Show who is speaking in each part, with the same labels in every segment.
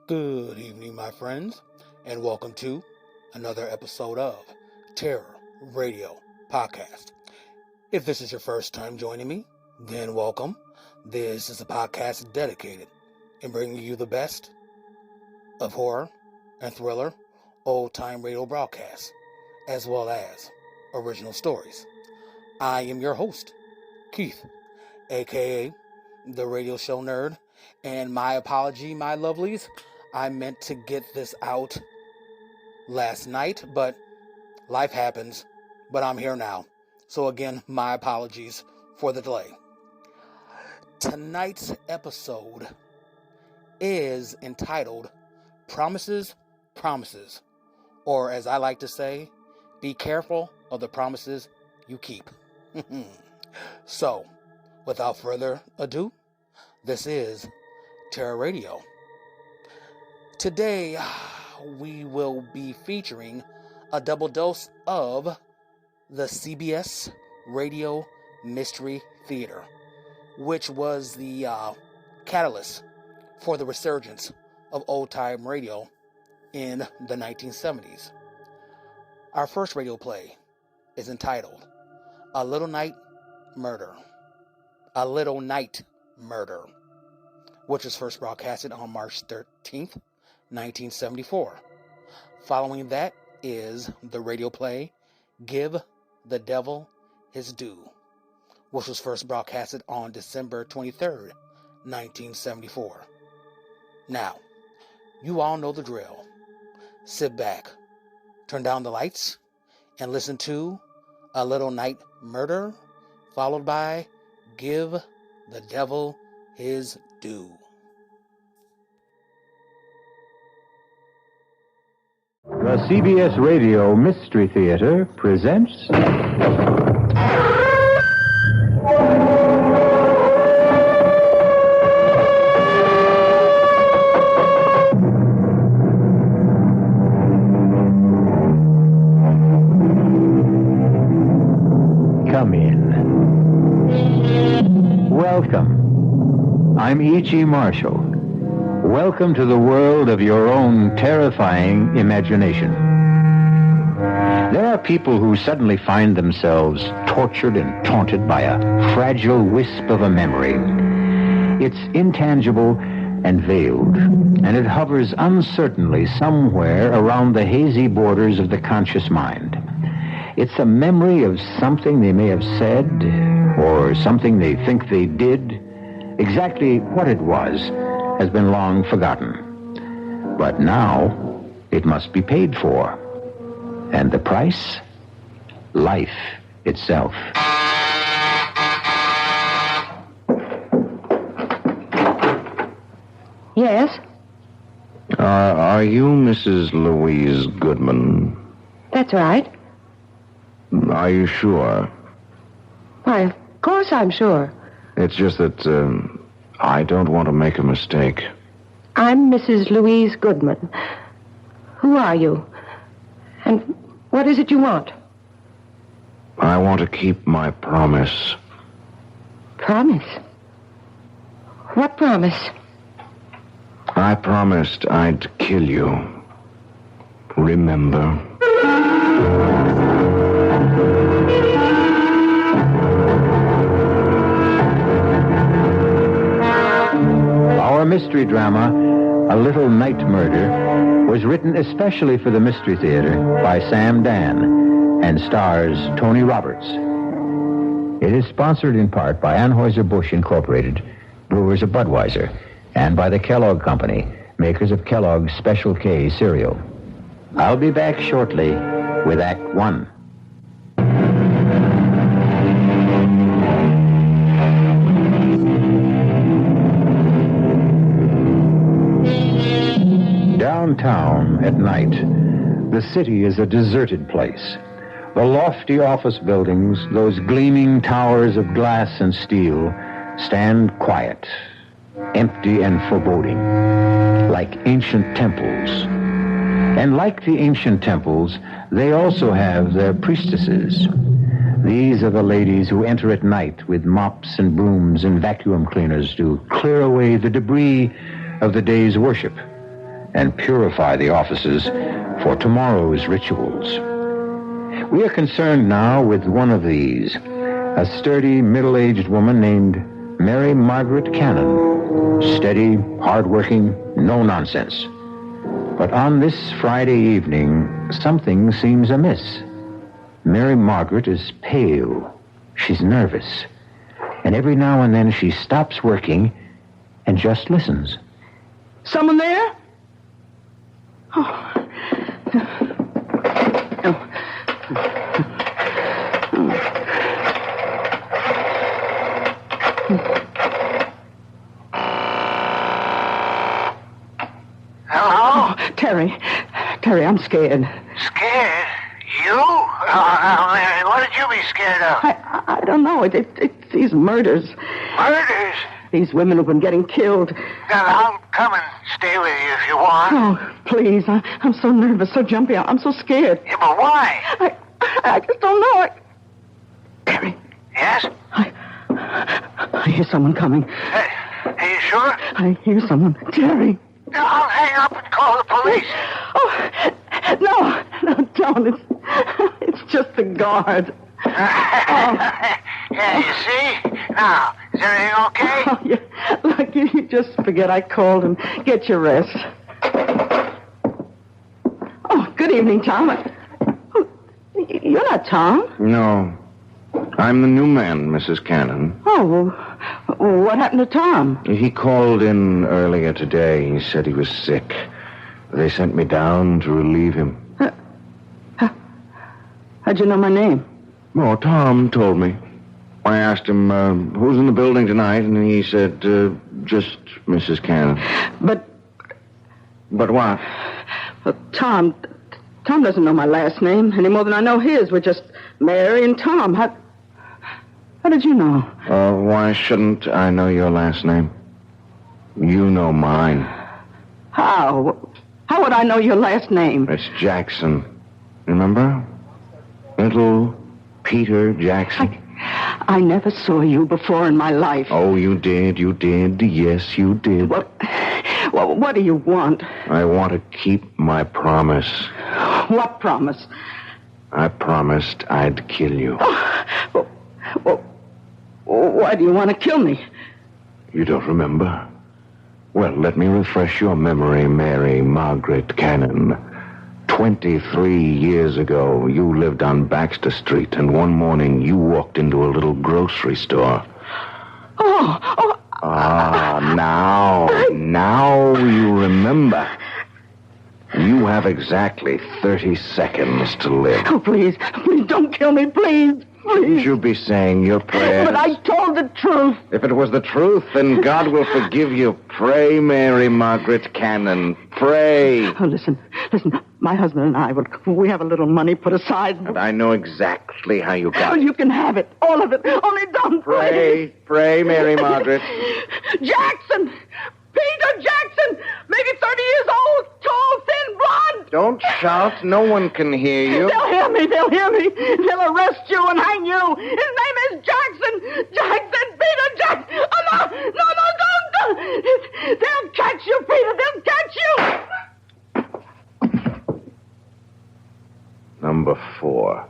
Speaker 1: Good evening, my friends, and welcome to another episode of Terror Radio Podcast. If this is your first time joining me, then welcome. This is a podcast dedicated in bringing you the best of horror and thriller old-time radio broadcasts, as well as original stories. I am your host, Keith, aka the Radio Show Nerd, and my apology, my lovelies. I meant to get this out last night, but life happens, but I'm here now. So again, my apologies for the delay. Tonight's episode is entitled Promises, Promises, or as I like to say, be careful of the promises you keep. So, without further ado, this is Terror Radio. Today, we will be featuring a double dose of the CBS Radio Mystery Theater, which was the catalyst for the resurgence of old-time radio in the 1970s. Our first radio play is entitled A Little Night Murder. A Little Night Murder, which was first broadcasted on March 13th, 1974. Following that is the radio play Give the Devil His Due, which was first broadcasted on December 23rd, 1974. Now, you all know the drill. Sit back, turn down the lights, and listen to A Little Night Murder, followed by Give the Devil His Due.
Speaker 2: The CBS Radio Mystery Theater presents... Come in. Welcome. I'm E.G. Marshall. Welcome to the world of your own terrifying imagination. There are people who suddenly find themselves tortured and taunted by a fragile wisp of a memory. It's intangible and veiled, and it hovers uncertainly somewhere around the hazy borders of the conscious mind. It's a memory of something they may have said, or something they think they did. Exactly what it was has been long forgotten. But now, it must be paid for. And the price? Life itself.
Speaker 3: Yes?
Speaker 4: Are you Mrs. Louise Goodman?
Speaker 3: That's right.
Speaker 4: Are you sure?
Speaker 3: Why, of course I'm sure.
Speaker 4: It's just that I don't want to make a mistake.
Speaker 3: I'm Mrs. Louise Goodman. Who are you? And what is it you want?
Speaker 4: I want to keep my promise.
Speaker 3: Promise? What promise?
Speaker 4: I promised I'd kill you. Remember?
Speaker 2: Our mystery drama, A Little Night Murder, was written especially for the Mystery Theater by Sam Dan and stars Tony Roberts. It is sponsored in part by Anheuser-Busch Incorporated, brewers of Budweiser, and by the Kellogg Company, makers of Kellogg's Special K cereal. I'll be back shortly with Act One. Downtown at night, the city is a deserted place. The lofty office buildings, those gleaming towers of glass and steel, stand quiet, empty and foreboding, like ancient temples. And like the ancient temples, they also have their priestesses. These are the ladies who enter at night with mops and brooms and vacuum cleaners to clear away the debris of the day's worship. and purify the offices for tomorrow's rituals. We are concerned now with one of these, a sturdy, middle-aged woman named Mary Margaret Cannon. Steady, hardworking, no nonsense. But on this Friday evening, something seems amiss. Mary Margaret is pale. She's nervous. And every now and then she stops working and just listens.
Speaker 3: Someone there? Oh.
Speaker 5: Hello?
Speaker 3: Terry, I'm scared.
Speaker 5: Scared? You? What did you be scared of?
Speaker 3: I don't know. It's these murders.
Speaker 5: Murders?
Speaker 3: These women who've been getting killed.
Speaker 5: Now, I'll come and stay with you if you want.
Speaker 3: Oh, please. I'm so nervous, so jumpy. I'm so scared.
Speaker 5: Yeah, but why?
Speaker 3: I just don't know. Terry.
Speaker 5: Yes?
Speaker 3: I hear someone coming.
Speaker 5: Hey, are you sure?
Speaker 3: I hear someone. Terry.
Speaker 5: I'll hang up and call the police.
Speaker 3: Oh, no, don't. It's just the guard.
Speaker 5: Yeah, you see? Now, is everything okay?
Speaker 3: Oh, yeah. Look, you just forget I called and get your rest. Oh, good evening, Tom. Oh, you're not Tom.
Speaker 4: No. I'm the new man, Mrs. Cannon.
Speaker 3: Oh, well, what happened to Tom?
Speaker 4: He called in earlier today. He said he was sick. They sent me down to relieve him.
Speaker 3: How'd you know my name?
Speaker 4: Oh, Tom told me. I asked him, who's in the building tonight, and he said, just Mrs. Cannon.
Speaker 3: But
Speaker 4: what?
Speaker 3: well, Tom doesn't know my last name any more than I know his. We're just Mary and Tom. How did you know?
Speaker 4: Why shouldn't I know your last name? You know mine.
Speaker 3: How? How would I know your last name?
Speaker 4: It's Jackson. Remember? Little Peter Jackson.
Speaker 3: I never saw you before in my life.
Speaker 4: Oh, you did. Yes, you did.
Speaker 3: What do you want?
Speaker 4: I want to keep my promise.
Speaker 3: What promise?
Speaker 4: I promised I'd kill you.
Speaker 3: Why do you want to kill me?
Speaker 4: You don't remember? Well, let me refresh your memory, Mary Margaret Cannon. 23 years ago, you lived on Baxter Street, and one morning you walked into a little grocery store. Now you remember. You have exactly 30 seconds to live.
Speaker 3: Oh, please don't kill me, please.
Speaker 4: You should be saying your prayers.
Speaker 3: But I told the truth.
Speaker 4: If it was the truth, then God will forgive you. Pray, Mary Margaret Cannon. Pray.
Speaker 3: Oh, listen. My husband and I, we have a little money put aside.
Speaker 4: And I know exactly how you got it.
Speaker 3: You can have it. All of it. Only don't
Speaker 4: Pray, Mary Margaret.
Speaker 3: Jackson! Peter Jackson! Maybe 30 years old, tall, thin, blonde.
Speaker 4: Don't shout. No one can hear you.
Speaker 3: They'll hear me. They'll arrest you and hang you. His name is Jackson. Peter Jackson. Oh, no, don't. They'll catch you, Peter. They'll catch you.
Speaker 4: Number 4.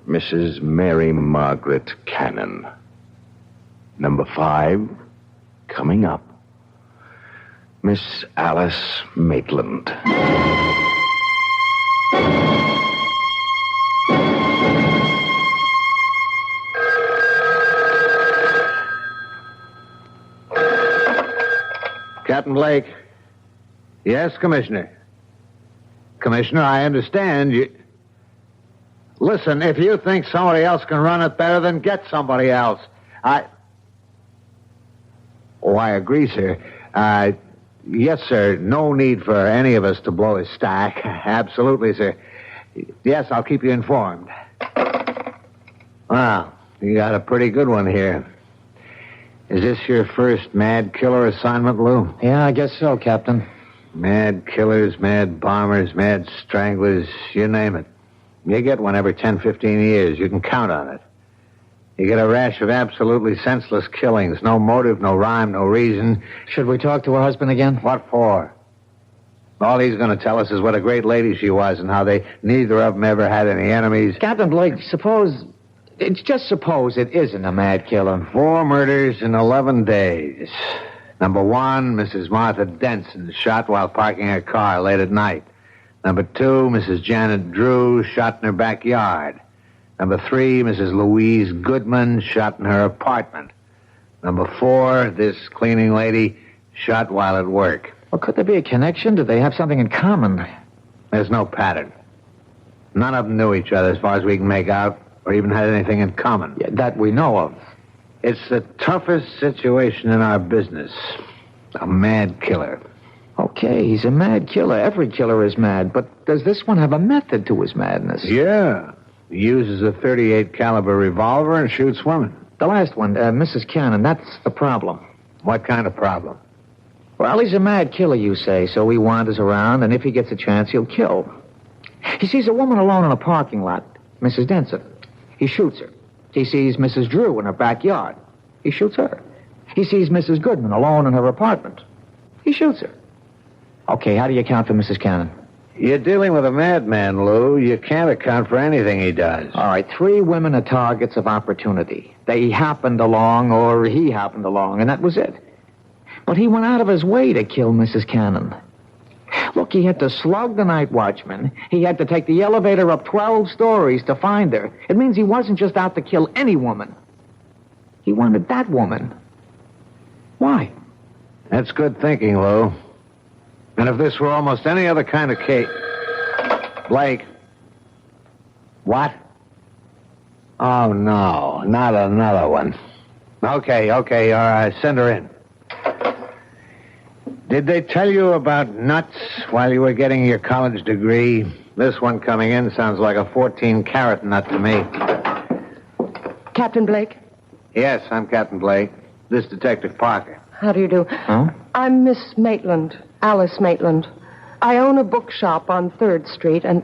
Speaker 4: Mrs. Mary Margaret Cannon. Number 5, coming up, Miss Alice Maitland.
Speaker 2: Captain Blake. Yes, Commissioner. Commissioner, I understand you... Listen, if you think somebody else can run it better, then get somebody else. I agree, sir. Yes, sir. No need for any of us to blow his stack. Absolutely, sir. Yes, I'll keep you informed. Well, you got a pretty good one here. Is this your first mad killer assignment, Lou?
Speaker 6: Yeah, I guess so, Captain.
Speaker 2: Mad killers, mad bombers, mad stranglers, you name it. You get one every 10, 15 years. You can count on it. You get a rash of absolutely senseless killings. No motive, no rhyme, no reason.
Speaker 6: Should we talk to her husband again?
Speaker 2: What for?
Speaker 6: All he's going to tell us is what a great lady she was and how they neither of them ever had any enemies.
Speaker 2: Captain Blake, just suppose it isn't a mad killer.
Speaker 6: 4 murders in 11 days. Number 1, Mrs. Martha Denson, shot while parking her car late at night. Number 2, Mrs. Janet Drew, shot in her backyard. Number 3, Mrs. Louise Goodman, shot in her apartment. Number 4, this cleaning lady, shot while at work.
Speaker 2: Well, could there be a connection? Do they have something in common?
Speaker 6: There's no pattern. None of them knew each other as far as we can make out, or even had anything in common.
Speaker 2: Yeah, that we know of.
Speaker 6: It's the toughest situation in our business. A mad killer.
Speaker 2: Okay, he's a mad killer. Every killer is mad, but does this one have a method to his madness?
Speaker 6: Yeah. He uses a .38 caliber revolver and shoots women.
Speaker 2: The last one, Mrs. Cannon, that's the problem.
Speaker 6: What kind of problem?
Speaker 2: Well, he's a mad killer, you say, so he wanders around, and if he gets a chance, he'll kill. He sees a woman alone in a parking lot, Mrs. Denson. He shoots her. He sees Mrs. Drew in her backyard. He shoots her. He sees Mrs. Goodman alone in her apartment. He shoots her. Okay, how do you account for Mrs. Cannon?
Speaker 6: You're dealing with a madman, Lou. You can't account for anything he does.
Speaker 2: All right, 3 women are targets of opportunity. They happened along, or he happened along, and that was it. But he went out of his way to kill Mrs. Cannon. Look, he had to slug the night watchman. He had to take the elevator up 12 stories to find her. It means he wasn't just out to kill any woman. He wanted that woman. Why?
Speaker 6: That's good thinking, Lou. And if this were almost any other kind of case... Blake. What? Oh, no. Not another one. Okay, all right. Send her in. Did they tell you about nuts while you were getting your college degree? This one coming in sounds like a 14-carat nut to me.
Speaker 7: Captain Blake?
Speaker 6: Yes, I'm Captain Blake. This Detective Parker.
Speaker 7: How do you do?
Speaker 2: Huh?
Speaker 7: I'm Miss Maitland, Alice Maitland. I own a bookshop on 3rd Street, and...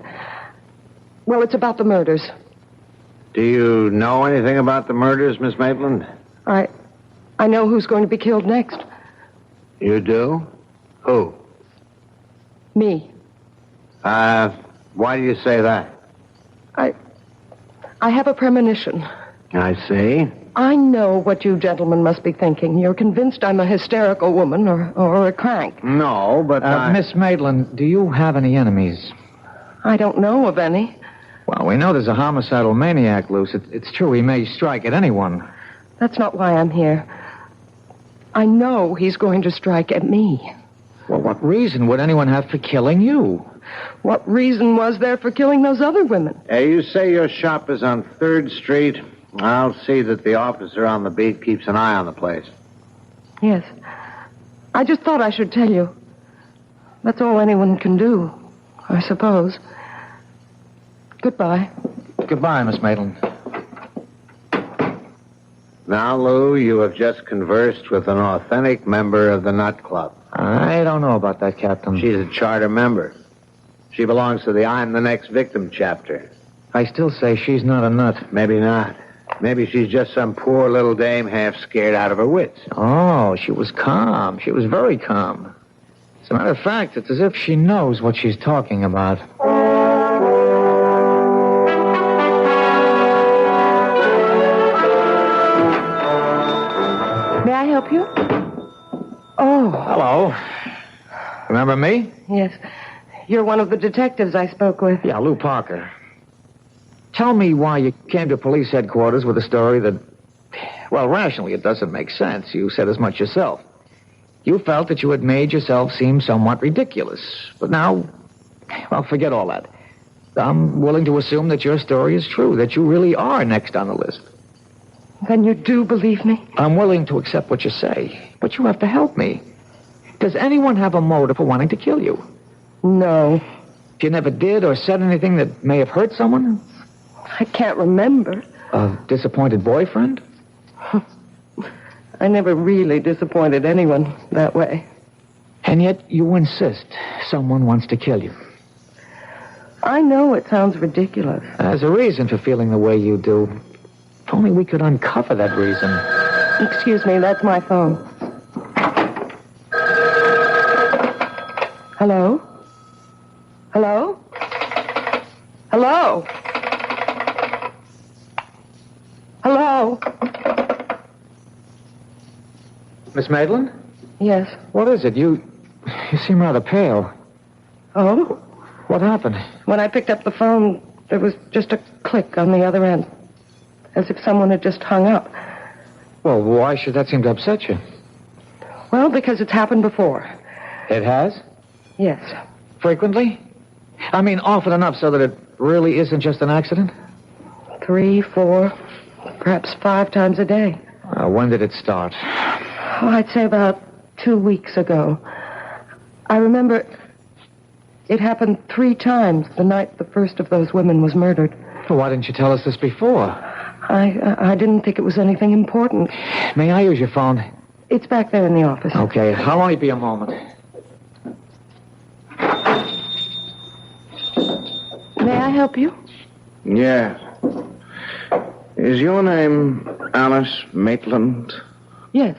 Speaker 7: well, it's about the murders.
Speaker 6: Do you know anything about the murders, Miss Maitland?
Speaker 7: I know who's going to be killed next.
Speaker 6: You do? Who?
Speaker 7: Me.
Speaker 6: Why do you say that?
Speaker 7: I have a premonition.
Speaker 6: I see.
Speaker 7: I know what you gentlemen must be thinking. You're convinced I'm a hysterical woman or a crank.
Speaker 6: No, but
Speaker 2: Miss Maitland, do you have any enemies?
Speaker 7: I don't know of any.
Speaker 2: Well, we know there's a homicidal maniac loose. It's true he may strike at anyone.
Speaker 7: That's not why I'm here. I know he's going to strike at me.
Speaker 2: Well, what reason would anyone have for killing you?
Speaker 7: What reason was there for killing those other women?
Speaker 6: You say your shop is on 3rd Street. I'll see that the officer on the beat keeps an eye on the place.
Speaker 7: Yes. I just thought I should tell you. That's all anyone can do, I suppose. Goodbye.
Speaker 2: Goodbye, Miss Maitland.
Speaker 6: Now, Lou, you have just conversed with an authentic member of the Nut Club.
Speaker 2: I don't know about that, Captain.
Speaker 6: She's a charter member. She belongs to the I'm the Next Victim chapter.
Speaker 2: I still say she's not a nut.
Speaker 6: Maybe not. Maybe she's just some poor little dame half scared out of her wits.
Speaker 2: Oh, she was calm. She was very calm. As a matter of fact, it's as if she knows what she's talking about.
Speaker 7: May I help you? Oh.
Speaker 2: Hello. Remember me?
Speaker 7: Yes. You're one of the detectives I spoke with.
Speaker 2: Yeah, Lou Parker. Tell me why you came to police headquarters with a story that, well, rationally, it doesn't make sense. You said as much yourself. You felt that you had made yourself seem somewhat ridiculous. But now, well, forget all that. I'm willing to assume that your story is true, that you really are next on the list.
Speaker 7: Then you do believe me?
Speaker 2: I'm willing to accept what you say, but you have to help me. Does anyone have a motive for wanting to kill you?
Speaker 7: No.
Speaker 2: If you never did or said anything that may have hurt someone?
Speaker 7: I can't remember.
Speaker 2: A disappointed boyfriend?
Speaker 7: I never really disappointed anyone that way.
Speaker 2: And yet you insist someone wants to kill you.
Speaker 7: I know it sounds ridiculous.
Speaker 2: There's a reason for feeling the way you do. If only we could uncover that reason.
Speaker 7: Excuse me, that's my phone. Hello? Hello? Hello? Hello?
Speaker 6: Miss Maitland?
Speaker 7: Yes.
Speaker 6: What is it? You seem rather pale.
Speaker 7: Oh?
Speaker 6: What happened?
Speaker 7: When I picked up the phone, there was just a click on the other end. As if someone had just hung up.
Speaker 6: Well, why should that seem to upset you?
Speaker 7: Well, because it's happened before.
Speaker 6: It has?
Speaker 7: Yes.
Speaker 6: Frequently? I mean, often enough so that it really isn't just an accident?
Speaker 7: 3, 4, perhaps 5 times a day.
Speaker 6: When did it start?
Speaker 7: Oh, I'd say about 2 weeks ago. I remember it happened 3 times the night the first of those women was murdered.
Speaker 6: Well, why didn't you tell us this before?
Speaker 7: I didn't think it was anything important.
Speaker 6: May I use your phone?
Speaker 7: It's back there in the office.
Speaker 6: Okay, I'll only be a moment.
Speaker 7: May I help you?
Speaker 4: Yes. Is your name Alice Maitland?
Speaker 7: Yes.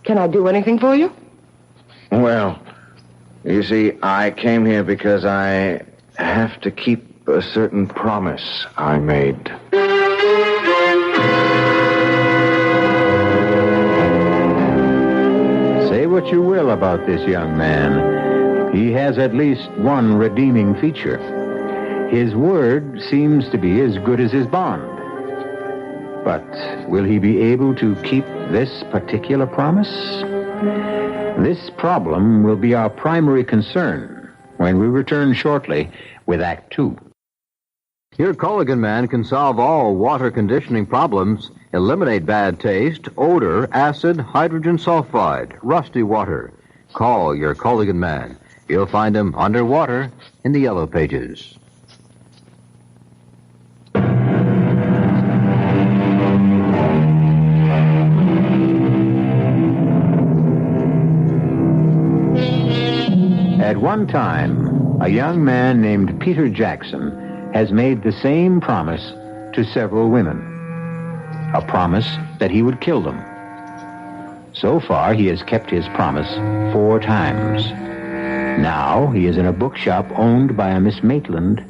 Speaker 7: Can I do anything for you?
Speaker 4: Well, you see, I came here because I have to keep a certain promise I made.
Speaker 2: Say what you will about this young man. He has at least one redeeming feature. His word seems to be as good as his bond. But will he be able to keep this particular promise? This problem will be our primary concern when we return shortly with Act 2.
Speaker 8: Your Culligan Man can solve all water conditioning problems, eliminate bad taste, odor, acid, hydrogen sulfide, rusty water. Call your Culligan Man. You'll find him underwater in the Yellow Pages.
Speaker 2: At one time, a young man named Peter Jackson has made the same promise to several women. A promise that he would kill them. So far, he has kept his promise 4 times. Now, he is in a bookshop owned by a Miss Maitland,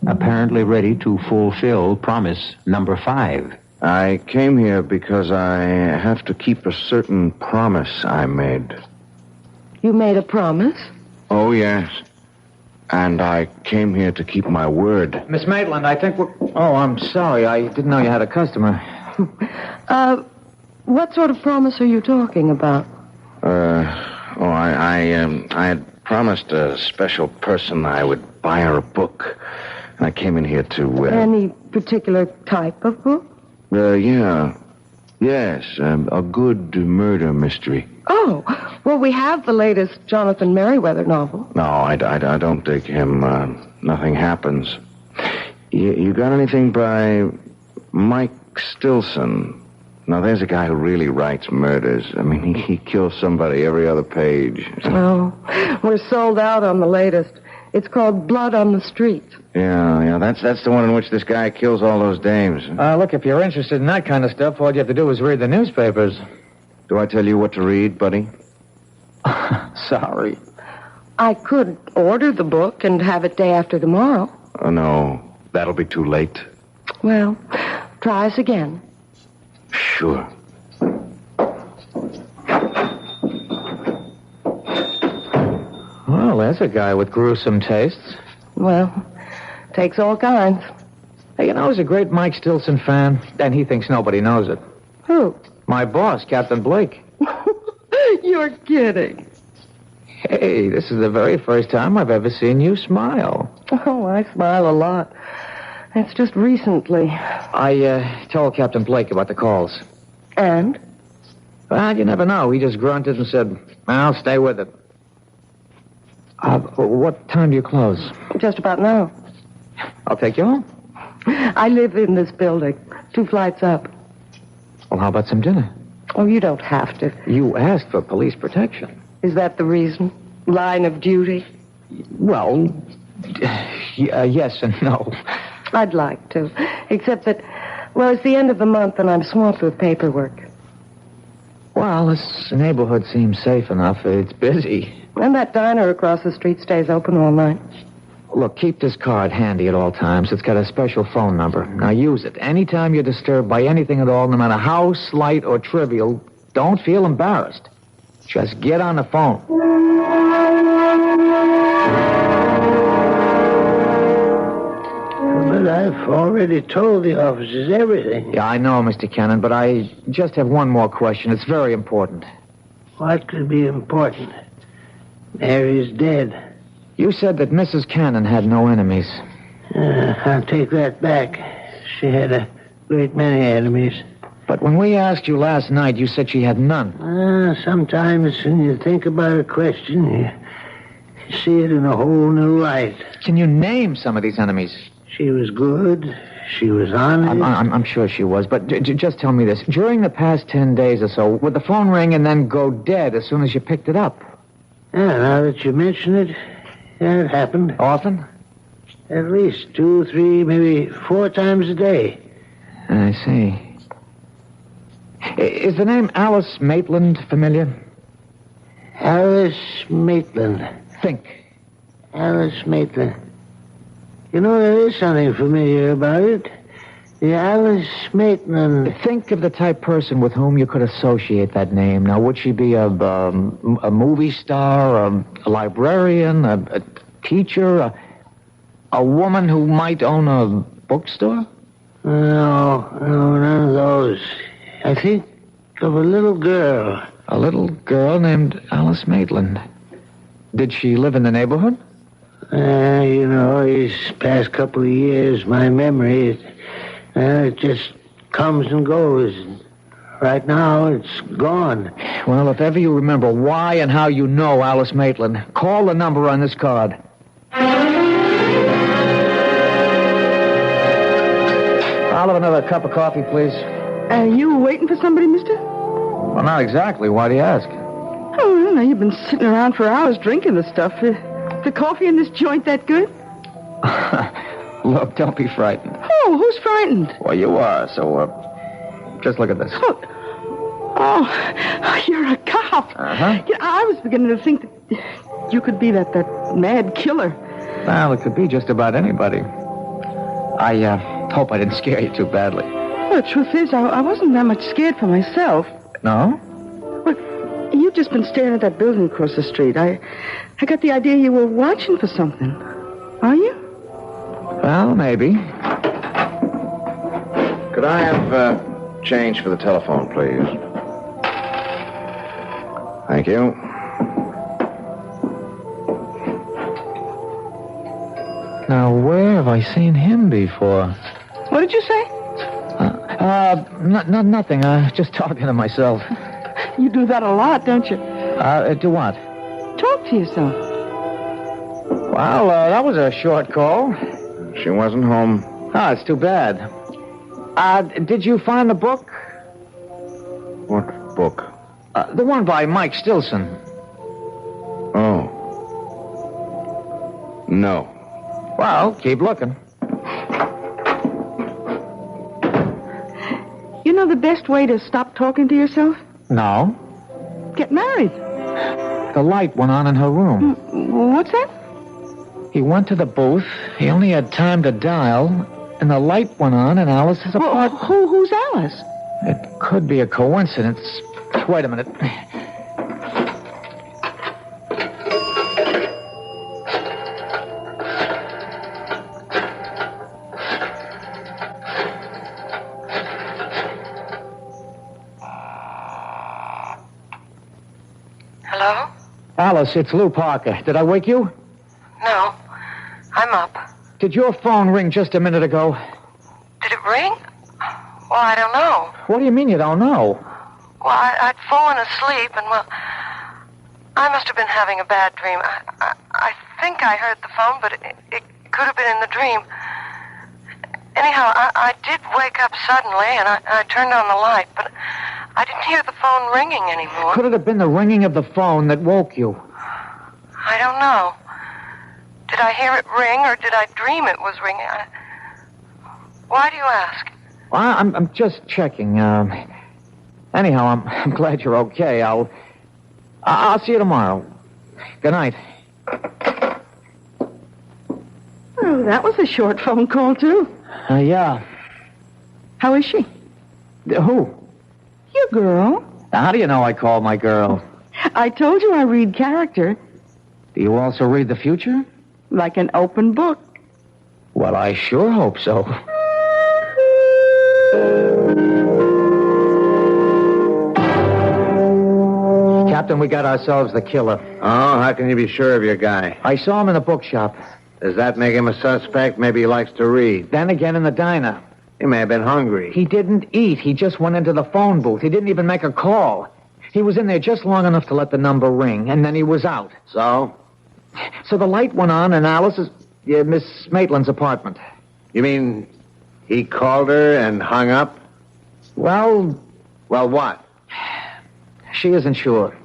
Speaker 2: apparently ready to fulfill promise number 5.
Speaker 4: I came here because I have to keep a certain promise I made.
Speaker 7: You made a promise?
Speaker 4: Oh, yes. And I came here to keep my word.
Speaker 6: Miss Maitland, I think we're... Oh, I'm sorry. I didn't know you had a customer.
Speaker 7: What sort of promise are you talking about?
Speaker 4: I had promised a special person I would buy her a book. And I came in here to,
Speaker 7: Any particular type of book?
Speaker 4: yeah. Yes, a good murder mystery.
Speaker 7: Oh, well, we have the latest Jonathan Merriweather novel.
Speaker 4: No, I don't dig him. Nothing happens. You got anything by Mike Stilson? Now, there's a guy who really writes murders. I mean, he kills somebody every other page.
Speaker 7: Oh, we're sold out on the latest. It's called Blood on the Street.
Speaker 4: Yeah, that's the one in which this guy kills all those dames.
Speaker 6: Look, if you're interested in that kind of stuff, all you have to do is read the newspapers.
Speaker 4: Do I tell you what to read, buddy?
Speaker 6: Sorry.
Speaker 7: I could order the book and have it day after tomorrow.
Speaker 4: Oh, no. That'll be too late.
Speaker 7: Well, try us again.
Speaker 4: Sure.
Speaker 6: Well, there's a guy with gruesome tastes.
Speaker 7: Well, takes all kinds.
Speaker 6: Hey, you know, he's a great Mike Stilson fan, and he thinks nobody knows it.
Speaker 7: Who?
Speaker 6: My boss, Captain Blake.
Speaker 7: You're kidding.
Speaker 6: Hey, this is the very first time I've ever seen you smile.
Speaker 7: Oh, I smile a lot. It's just recently.
Speaker 6: I told Captain Blake about the calls.
Speaker 7: And?
Speaker 6: Well, you never know. He just grunted and said, I'll stay with it. What time do you close?
Speaker 7: Just about now.
Speaker 6: I'll take you home.
Speaker 7: I live in this building, 2 flights up.
Speaker 6: Well, how about some dinner?
Speaker 7: Oh, you don't have to.
Speaker 6: You asked for police protection.
Speaker 7: Is that the reason? Line of duty?
Speaker 6: Well, yes and no.
Speaker 7: I'd like to. Except that, well, it's the end of the month and I'm swamped with paperwork.
Speaker 6: Well, this neighborhood seems safe enough. It's busy.
Speaker 7: And that diner across the street stays open all night.
Speaker 6: Look, keep this card handy at all times. It's got a special phone number. Now use it. Anytime you're disturbed by anything at all, no matter how slight or trivial, don't feel embarrassed. Just get on the phone.
Speaker 9: But I've already told the officers everything.
Speaker 6: Yeah, I know, Mr. Cannon, but I just have one more question. It's very important.
Speaker 9: What could be important? Mary's dead.
Speaker 6: You said that Mrs. Cannon had no enemies.
Speaker 9: I'll take that back. She had a great many enemies.
Speaker 6: But when we asked you last night, you said she had none.
Speaker 9: Sometimes when you think about a question, you see it in a whole new light.
Speaker 6: Can you name some of these enemies?
Speaker 9: She was good. She was honest.
Speaker 6: I'm sure she was, but just tell me this. During the past 10 days or so, would the phone ring and then go dead as soon as you picked it up?
Speaker 9: Yeah, now that you mention it, yeah, it happened.
Speaker 6: Often?
Speaker 9: At least 2, 3, maybe 4 times a day.
Speaker 6: I see. Is the name Alice Maitland familiar?
Speaker 9: Alice Maitland.
Speaker 6: Think.
Speaker 9: Alice Maitland. You know, there is something familiar about it. The Alice Maitland.
Speaker 6: Think of the type person with whom you could associate that name. Now, would she be a movie star, a librarian, a teacher, a woman who might own a bookstore?
Speaker 9: No, none of those. I think of a little girl.
Speaker 6: A little girl named Alice Maitland. Did she live in the neighborhood?
Speaker 9: These past couple of years, my memory, it just comes and goes. Right now, it's gone.
Speaker 6: Well, if ever you remember why and how you know Alice Maitland, call the number on this card. I'll have another cup of coffee, please.
Speaker 3: Are you waiting for somebody, mister?
Speaker 6: Well, not exactly. Why do you ask?
Speaker 3: Oh, well, now you've been sitting around for hours drinking the stuff. The coffee in this joint that good?
Speaker 6: Look, don't be frightened.
Speaker 3: Oh, who's frightened?
Speaker 6: Well, you are, so, just look at this.
Speaker 3: Oh, you're a cop.
Speaker 6: Uh-huh.
Speaker 3: Yeah, I was beginning to think that you could be that mad killer.
Speaker 6: Well, it could be just about anybody. I hope I didn't scare you too badly.
Speaker 3: Well, the truth is, I wasn't that much scared for myself.
Speaker 6: No?
Speaker 3: Well, you've just been staring at that building across the street. I got the idea you were watching for something. Are you?
Speaker 6: Well, maybe.
Speaker 4: Could I have change for the telephone, please? Thank you.
Speaker 6: Now, where have I seen him before?
Speaker 3: What did you say?
Speaker 6: Nothing. Just talking to myself.
Speaker 3: You do that a lot, don't you?
Speaker 6: Do what?
Speaker 3: Talk to yourself.
Speaker 6: Well, that was a short call.
Speaker 4: She wasn't home.
Speaker 6: Oh, it's too bad. Did you find the book?
Speaker 4: What book?
Speaker 6: The one by Mike Stilson.
Speaker 4: Oh. No.
Speaker 6: Well, keep looking.
Speaker 3: You know the best way to stop talking to yourself?
Speaker 6: No.
Speaker 3: Get married.
Speaker 6: The light went on in her room.
Speaker 3: What's that?
Speaker 6: He went to the booth. He only had time to dial, and the light went on in Alice's apartment.
Speaker 3: Who's Alice?
Speaker 6: It could be a coincidence. Wait a minute.
Speaker 7: Hello?
Speaker 6: Alice, it's Lou Parker. Did I wake you?
Speaker 7: No. I'm up.
Speaker 6: Did your phone ring just a minute ago?
Speaker 7: Did it ring? Well, I don't know.
Speaker 6: What do you mean you don't know?
Speaker 7: Well, I'd fallen asleep, and, well, I must have been having a bad dream. I think I heard the phone, but it could have been in the dream. Anyhow, I did wake up suddenly, and I turned on the light, but I didn't hear the phone ringing anymore.
Speaker 6: Could it have been the ringing of the phone that woke you?
Speaker 7: I don't know. Did I hear it ring, or did I dream it was ringing? Why do you ask?
Speaker 6: Well, I'm just checking. Anyhow, I'm glad you're okay. I'll see you tomorrow. Good night.
Speaker 3: Oh, that was a short phone call, too.
Speaker 10: Yeah.
Speaker 3: How is she?
Speaker 10: Who?
Speaker 3: Your girl.
Speaker 10: How do you know I called my girl?
Speaker 3: I told you I read character.
Speaker 10: Do you also read the future?
Speaker 3: Like an open book.
Speaker 10: Well, I sure hope so. Captain, we got ourselves the killer.
Speaker 6: Oh, how can you be sure of your guy?
Speaker 10: I saw him in the bookshop.
Speaker 6: Does that make him a suspect? Maybe he likes to read.
Speaker 10: Then again in the diner.
Speaker 6: He may have been hungry.
Speaker 10: He didn't eat. He just went into the phone booth. He didn't even make a call. He was in there just long enough to let the number ring, and then he was out.
Speaker 6: So?
Speaker 10: So the light went on in Alice's, Miss Maitland's apartment.
Speaker 6: You mean he called her and hung up?
Speaker 10: Well,
Speaker 6: what?
Speaker 10: she isn't sure.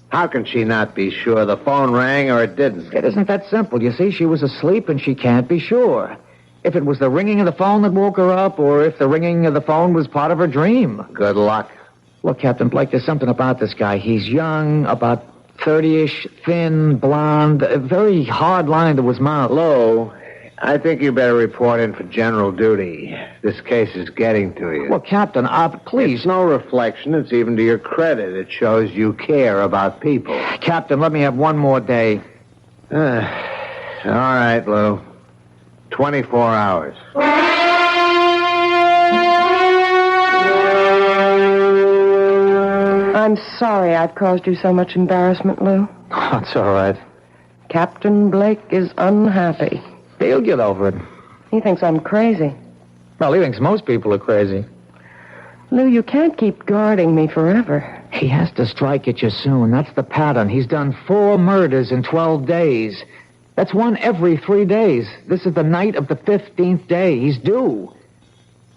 Speaker 6: How can she not be sure? The phone rang or it didn't?
Speaker 10: It isn't that simple. You see, she was asleep and she can't be sure. If it was the ringing of the phone that woke her up, or if the ringing of the phone was part of her dream.
Speaker 6: Good luck.
Speaker 10: Look, Captain Blake, there's something about this guy. He's young, about 30-ish, thin, blonde, a very hard line to his mouth.
Speaker 6: Lou, I think you better report in for general duty. This case is getting to you.
Speaker 10: Well, Captain, please.
Speaker 6: It's no reflection. It's even to your credit. It shows you care about people.
Speaker 10: Captain, let me have one more day.
Speaker 6: All right, Lou. 24 hours.
Speaker 7: I'm sorry I've caused you so much embarrassment, Lou.
Speaker 10: That's all right.
Speaker 7: Captain Blake is unhappy.
Speaker 10: He'll get over it.
Speaker 7: He thinks I'm crazy.
Speaker 10: Well, he thinks most people are crazy.
Speaker 7: Lou, you can't keep guarding me forever.
Speaker 10: He has to strike at you soon. That's the pattern. He's done 4 murders in 12 days. That's one every 3 days. This is the night of the 15th day. He's due.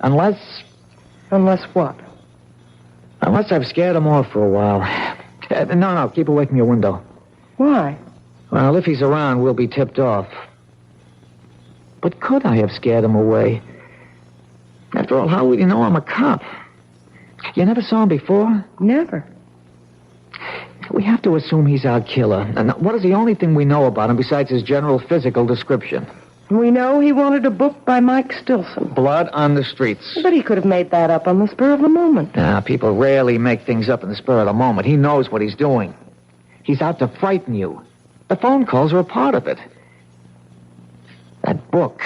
Speaker 10: Unless...
Speaker 7: Unless what?
Speaker 10: Unless I've scared him off for a while. No, keep away from your window.
Speaker 7: Why?
Speaker 10: Well, if he's around, we'll be tipped off. But could I have scared him away? After all, how would he know I'm a cop? You never saw him before?
Speaker 7: Never.
Speaker 10: We have to assume he's our killer. And what is the only thing we know about him besides his general physical description?
Speaker 7: We know he wanted a book by Mike Stilson.
Speaker 10: Blood on the Streets.
Speaker 7: But he could have made that up on the spur of the moment.
Speaker 10: People rarely make things up in the spur of the moment. He knows what he's doing. He's out to frighten you. The phone calls are a part of it. That book.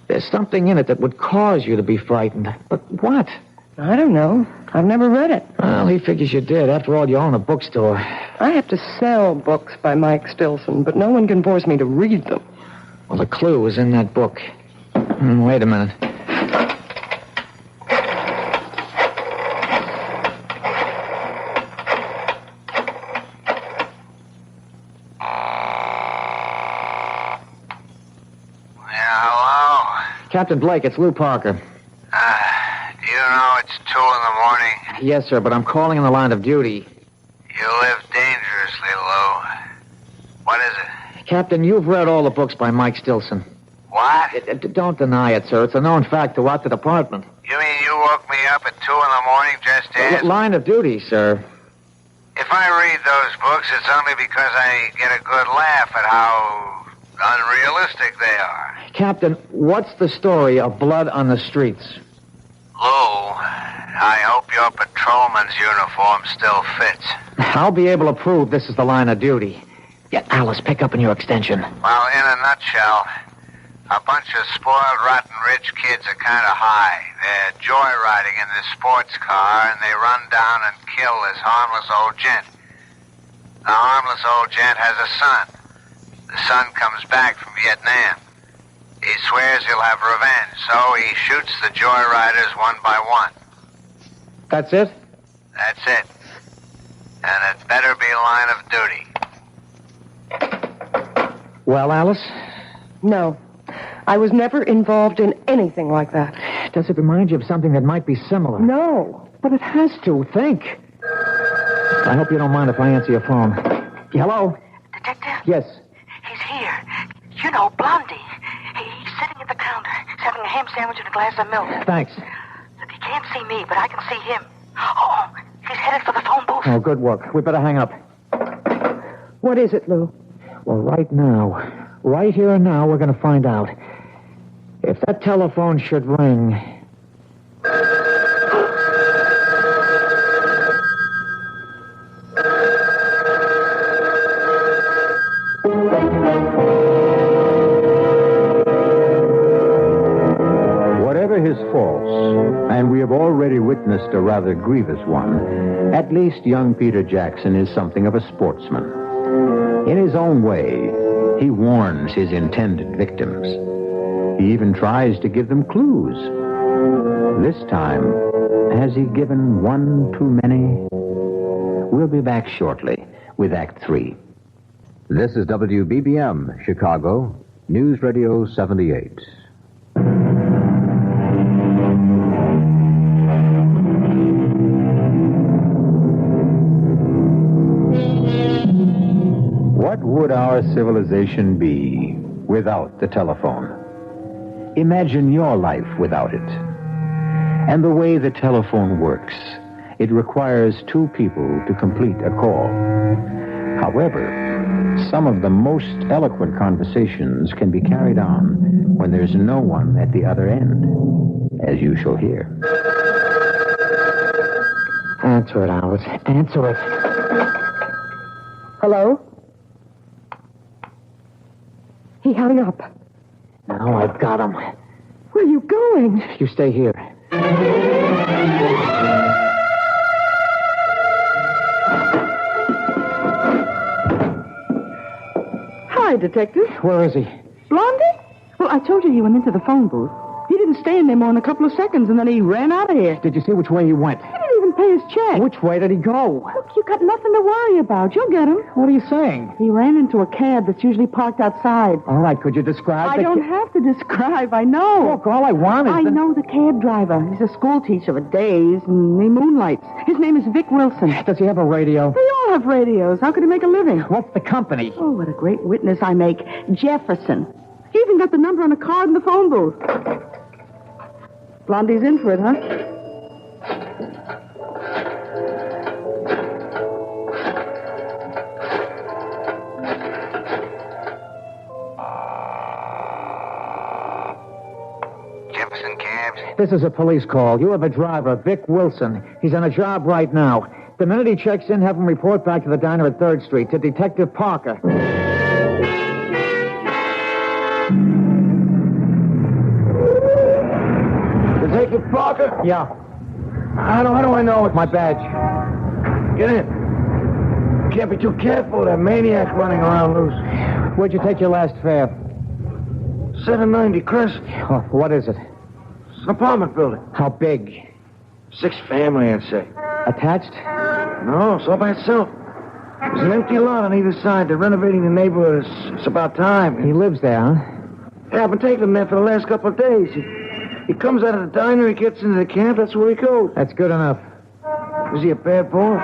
Speaker 10: There's something in it that would cause you to be frightened. But what?
Speaker 7: I don't know. I've never read it.
Speaker 10: Well, he figures you did. After all, you own a bookstore.
Speaker 7: I have to sell books by Mike Stilson, but no one can force me to read them.
Speaker 10: Well, the clue is in that book. Wait a minute. Captain Blake, it's Lou Parker.
Speaker 5: Do you know it's 2 a.m?
Speaker 10: Yes, sir, but I'm calling in the line of duty.
Speaker 5: You live dangerously, Lou. What is it?
Speaker 10: Captain, you've read all the books by Mike Stilson.
Speaker 5: What?
Speaker 10: Don't deny it, sir. It's a known fact throughout the department.
Speaker 5: You mean you woke me up at 2 a.m. just to ask?
Speaker 10: Line of duty, sir.
Speaker 5: If I read those books, it's only because I get a good laugh at how unrealistic they are.
Speaker 10: Captain, what's the story of Blood on the Streets?
Speaker 5: Lou, I hope your patrolman's uniform still fits.
Speaker 10: I'll be able to prove this is the line of duty. Yeah, Alice, pick up in your extension.
Speaker 5: Well, in a nutshell, a bunch of spoiled, rotten rich kids are kind of high. They're joyriding in this sports car, and they run down and kill this harmless old gent. The harmless old gent has a son. The son comes back from Vietnam. He swears he'll have revenge, so he shoots the joyriders one by one.
Speaker 10: That's it?
Speaker 5: That's it. And it better be line of duty.
Speaker 10: Well, Alice?
Speaker 7: No. I was never involved in anything like that.
Speaker 10: Does it remind you of something that might be similar?
Speaker 7: No.
Speaker 10: But it has to. Think. I hope you don't mind if I answer your phone. Hello?
Speaker 11: Detective?
Speaker 10: Yes.
Speaker 11: He's here. You know, Blondie. He's sitting at the counter, having a ham sandwich and a glass of milk.
Speaker 10: Thanks.
Speaker 11: Look, he can't see me, but I can see him. Oh, he's headed for the phone booth.
Speaker 10: Oh, good work. We better hang up.
Speaker 7: What is it, Lou?
Speaker 10: Well, right now, Right here and now, we're going to find out. If that telephone should ring...
Speaker 2: Whatever his faults, and we have already witnessed a rather grievous one, at least young Peter Jackson is something of a sportsman. In his own way, he warns his intended victims. He even tries to give them clues. This time, has he given one too many? We'll be back shortly with Act 3.
Speaker 8: This is WBBM, Chicago, News Radio 78.
Speaker 2: What would our civilization be without the telephone? Imagine your life without it. And the way the telephone works, it requires two people to complete a call. However, some of the most eloquent conversations can be carried on when there's no one at the other end, as you shall hear.
Speaker 10: Answer it, Alice. Answer it.
Speaker 12: Hello? He hung up.
Speaker 10: Now I've got him.
Speaker 12: Where are you going?
Speaker 10: You stay here.
Speaker 12: Hi, Detective.
Speaker 10: Where is he?
Speaker 12: Blondie? Well, I told you he went into the phone booth. He didn't stay in there more than a couple of seconds, and then he ran out of here.
Speaker 10: Did you see which way he went?
Speaker 12: He didn't even pay his check.
Speaker 10: Which way did he go?
Speaker 12: Look, you got nothing to worry about. You'll get him.
Speaker 10: What are you saying?
Speaker 12: He ran into a cab that's usually parked outside.
Speaker 10: All right, could you describe
Speaker 12: I don't have to describe. I know.
Speaker 10: Look, all I want is...
Speaker 12: I know the cab driver. He's a school teacher for days, and he moonlights. His name is Vic Wilson.
Speaker 10: Does he have a radio?
Speaker 12: They all have radios. How could he make a living?
Speaker 10: What's the company?
Speaker 12: Oh, what a great witness I make. Jefferson. He even got the number on a card in the phone booth. Blondie's in for it, huh?
Speaker 5: Jefferson Cabs?
Speaker 10: This is a police call. You have a driver, Vic Wilson. He's on a job right now. The minute he checks in, have him report back to the diner at 3rd Street, to Detective Parker.
Speaker 9: Detective Parker?
Speaker 10: Yeah.
Speaker 9: How do I know it's
Speaker 10: my badge?
Speaker 9: Get in. Can't be too careful. That maniac running around loose.
Speaker 10: Where'd you take your last fare?
Speaker 9: 790 Crescent.
Speaker 10: Oh, what is it?
Speaker 9: It's an apartment building.
Speaker 10: How big?
Speaker 9: 6 family, I'd say.
Speaker 10: Attached?
Speaker 9: No, it's all by itself. There's an empty lot on either side. They're renovating the neighborhood. It's about time.
Speaker 10: He lives there, huh?
Speaker 9: Yeah, I've been taking him there for the last couple of days. He comes out of the diner, he gets into the camp, that's where he goes.
Speaker 10: That's good enough.
Speaker 9: Is he a bad boy?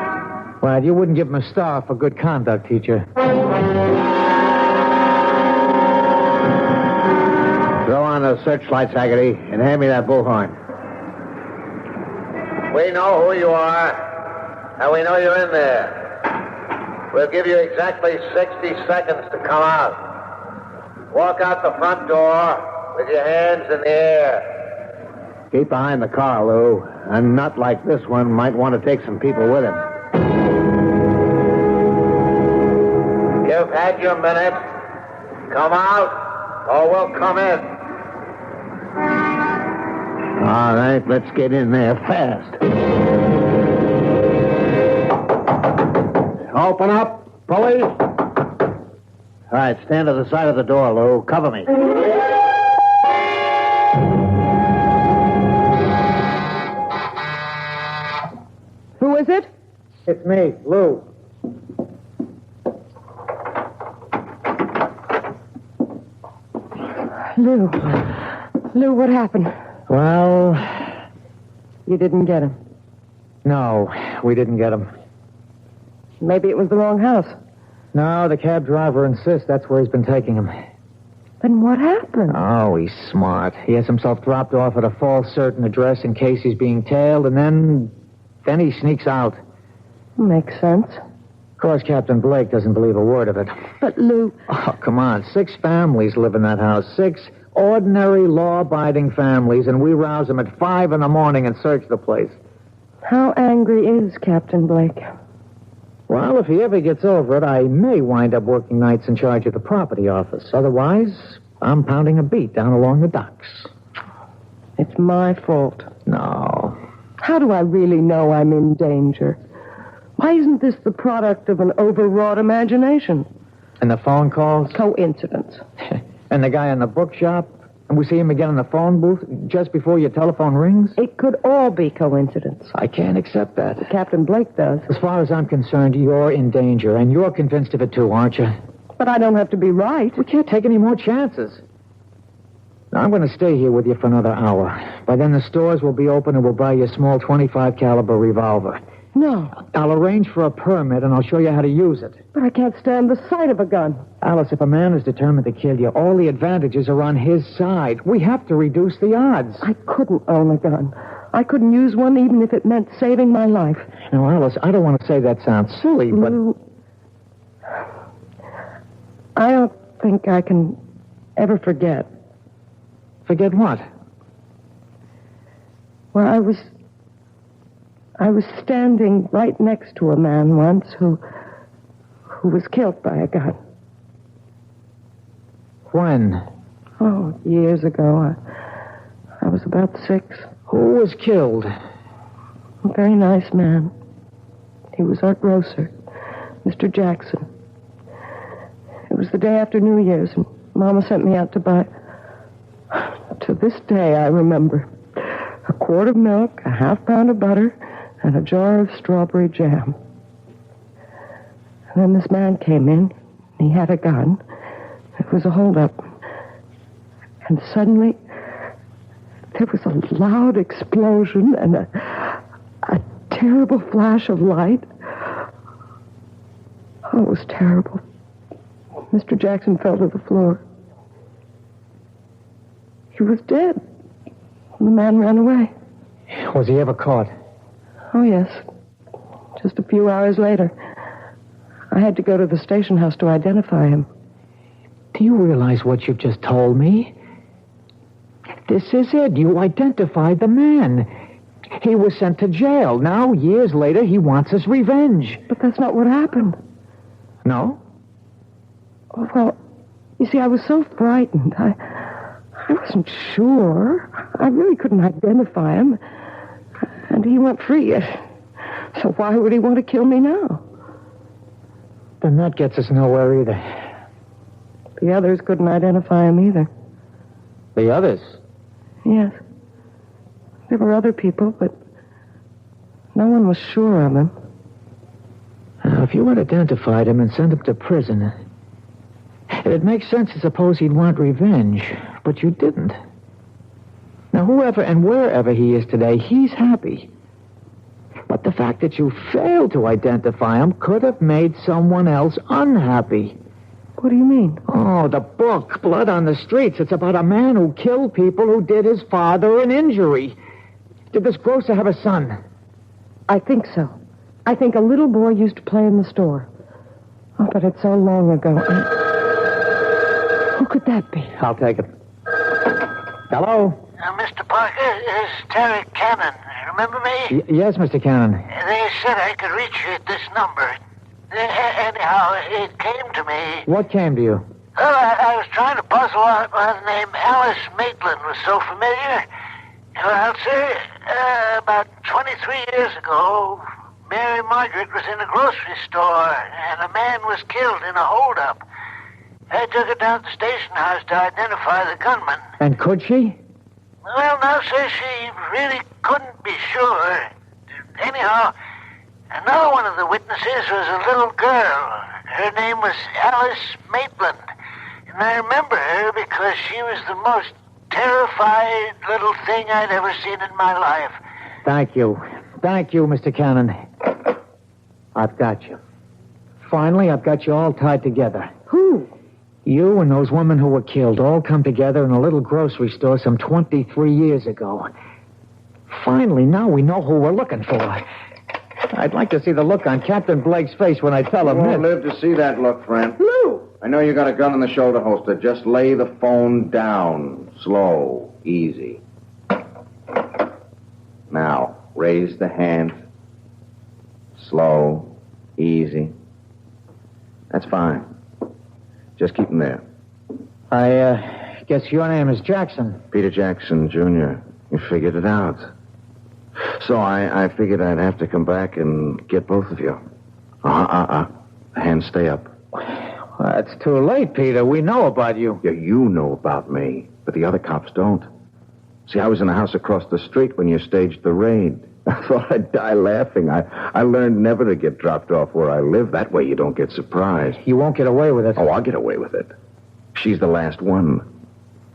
Speaker 10: Well, you wouldn't give him a star for good conduct, teacher.
Speaker 6: Throw on those searchlights, Haggerty, and hand me that bullhorn. We know who you are, and we know you're in there. We'll give you exactly 60 seconds to come out. Walk out the front door with your hands in the air.
Speaker 10: Keep behind the car, Lou. A nut like this one might want to take some people with him.
Speaker 6: You've had your minute. Come out, or we'll come in.
Speaker 10: All right, let's get in there fast.
Speaker 9: Open up, police.
Speaker 10: All right, stand to the side of the door, Lou. Cover me.
Speaker 12: Who is it?
Speaker 10: It's me, Lou.
Speaker 12: Lou, what happened?
Speaker 10: Well,
Speaker 12: You didn't get him.
Speaker 10: no, we didn't get him.
Speaker 12: Maybe it was the wrong house.
Speaker 10: No, the cab driver insists that's where he's been taking him.
Speaker 12: Then what happened?
Speaker 10: Oh, he's smart. He has himself dropped off at a false certain address in case he's being tailed, and then he sneaks out.
Speaker 12: Makes sense.
Speaker 10: course, Captain Blake doesn't believe a word of it.
Speaker 12: But, Lou...
Speaker 10: Oh, come on. 6 families live in that house. 6 ordinary, law-abiding families, and we rouse them at 5 in the morning and search the place.
Speaker 12: How angry is Captain Blake?
Speaker 10: Well, if he ever gets over it, I may wind up working nights in charge of the property office. Otherwise, I'm pounding a beat down along the docks.
Speaker 12: It's my fault.
Speaker 10: No.
Speaker 12: How do I really know I'm in danger? Why isn't this the product of an overwrought imagination?
Speaker 10: And the phone calls?
Speaker 12: Coincidence.
Speaker 10: And the guy in the bookshop? And we see him again in the phone booth just before your telephone rings?
Speaker 12: It could all be coincidence.
Speaker 10: I can't accept that.
Speaker 12: Captain Blake does.
Speaker 10: As far as I'm concerned, you're in danger, and you're convinced of it too, aren't you?
Speaker 12: But I don't have to be right.
Speaker 10: We can't take any more chances. Now, I'm going to stay here with you for another hour. By then, the stores will be open, and we'll buy you a small .25 caliber revolver.
Speaker 12: No.
Speaker 10: I'll arrange for a permit, and I'll show you how to use it.
Speaker 12: But I can't stand the sight of a gun.
Speaker 10: Alice, if a man is determined to kill you, all the advantages are on his side. We have to reduce the odds.
Speaker 12: I couldn't own a gun. I couldn't use one even if it meant saving my life.
Speaker 10: Now, Alice, I don't want to say that sounds silly, but...
Speaker 12: Lou, I don't think I can ever forget.
Speaker 10: Forget what?
Speaker 12: Well, I was standing right next to a man once who was killed by a gun.
Speaker 10: When?
Speaker 12: Oh, years ago. I was about 6.
Speaker 10: Who was killed?
Speaker 12: A very nice man. He was our grocer, Mr. Jackson. It was the day after New Year's, and Mama sent me out to buy... To this day, I remember. A quart of milk, a half pound of butter, and a jar of strawberry jam. And then this man came in. He had a gun. It was a holdup. And suddenly, there was a loud explosion and a terrible flash of light. Oh, it was terrible. Mr. Jackson fell to the floor. He was dead. And the man ran away.
Speaker 10: Was he ever caught?
Speaker 12: Oh, yes. Just a few hours later. I had to go to the station house to identify him.
Speaker 10: Do you realize what you've just told me? This is it. You identified the man. He was sent to jail. Now, years later, he wants his revenge.
Speaker 12: But that's not what happened.
Speaker 10: No?
Speaker 12: Oh, well, you see, I was so frightened. I wasn't sure. I really couldn't identify him. And he went free. So why would he want to kill me now?
Speaker 10: Then that gets us nowhere either.
Speaker 12: The others couldn't identify him either.
Speaker 10: The others?
Speaker 12: Yes. There were other people, but no one was sure of him.
Speaker 10: Now, if you had identified him and sent him to prison, it'd make sense to suppose he'd want revenge, but you didn't. Now, whoever and wherever he is today, he's happy. But the fact that you failed to identify him could have made someone else unhappy.
Speaker 12: What do you mean?
Speaker 10: Oh, the book, Blood on the Streets. It's about a man who killed people who did his father an injury. Did this grocer have a son?
Speaker 12: I think so. I think a little boy used to play in the store. Oh, but it's so long ago. Who could that be?
Speaker 10: I'll take it. Hello?
Speaker 5: Mr. Parker, it's Terry Cannon. Remember me?
Speaker 10: Yes, Mr. Cannon.
Speaker 5: They said I could reach you at this number. Anyhow, it came to me.
Speaker 10: What came to you?
Speaker 5: Well, I was trying to puzzle out why the name Alice Maitland was so familiar. Well, sir, about 23 years ago, Mary Margaret was in a grocery store, and a man was killed in a holdup. I took her down to the station house to identify the gunman.
Speaker 10: And could she?
Speaker 5: Well, no, sir, she really couldn't be sure. Anyhow, another one of the witnesses was a little girl. Her name was Alice Maitland. And I remember her because she was the most terrified little thing I'd ever seen in my life.
Speaker 10: Thank you. Thank you, Mr. Cannon. I've got you. Finally, I've got you all tied together.
Speaker 12: Who?
Speaker 10: You and those women who were killed all come together in a little grocery store some 23 years ago. Finally, now we know who we're looking for. I'd like to see the look on Captain Blake's face when I tell
Speaker 6: You
Speaker 10: him
Speaker 6: won't
Speaker 10: this.
Speaker 6: live to see that look, friend.
Speaker 12: Lou!
Speaker 6: I know you got a gun in the shoulder holster. Just lay the phone down. Slow. Easy. Now, raise the hand. Slow. Easy. That's fine. Just keep them there.
Speaker 10: I guess your name is Jackson.
Speaker 6: Peter Jackson, Jr. You figured it out. So I figured I'd have to come back and get both of you. Hands stay up.
Speaker 10: Well, it's too late, Peter. We know about you.
Speaker 6: Yeah, you know about me, but the other cops don't. See, I was in the house across the street when you staged the raid. I thought I'd die laughing. I learned never to get dropped off where I live. That way you don't get surprised.
Speaker 10: You won't get away with it.
Speaker 6: Oh, I'll get away with it. She's the last one.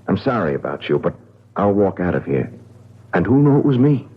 Speaker 6: I'm sorry about you, but I'll walk out of here. And who knew it was me?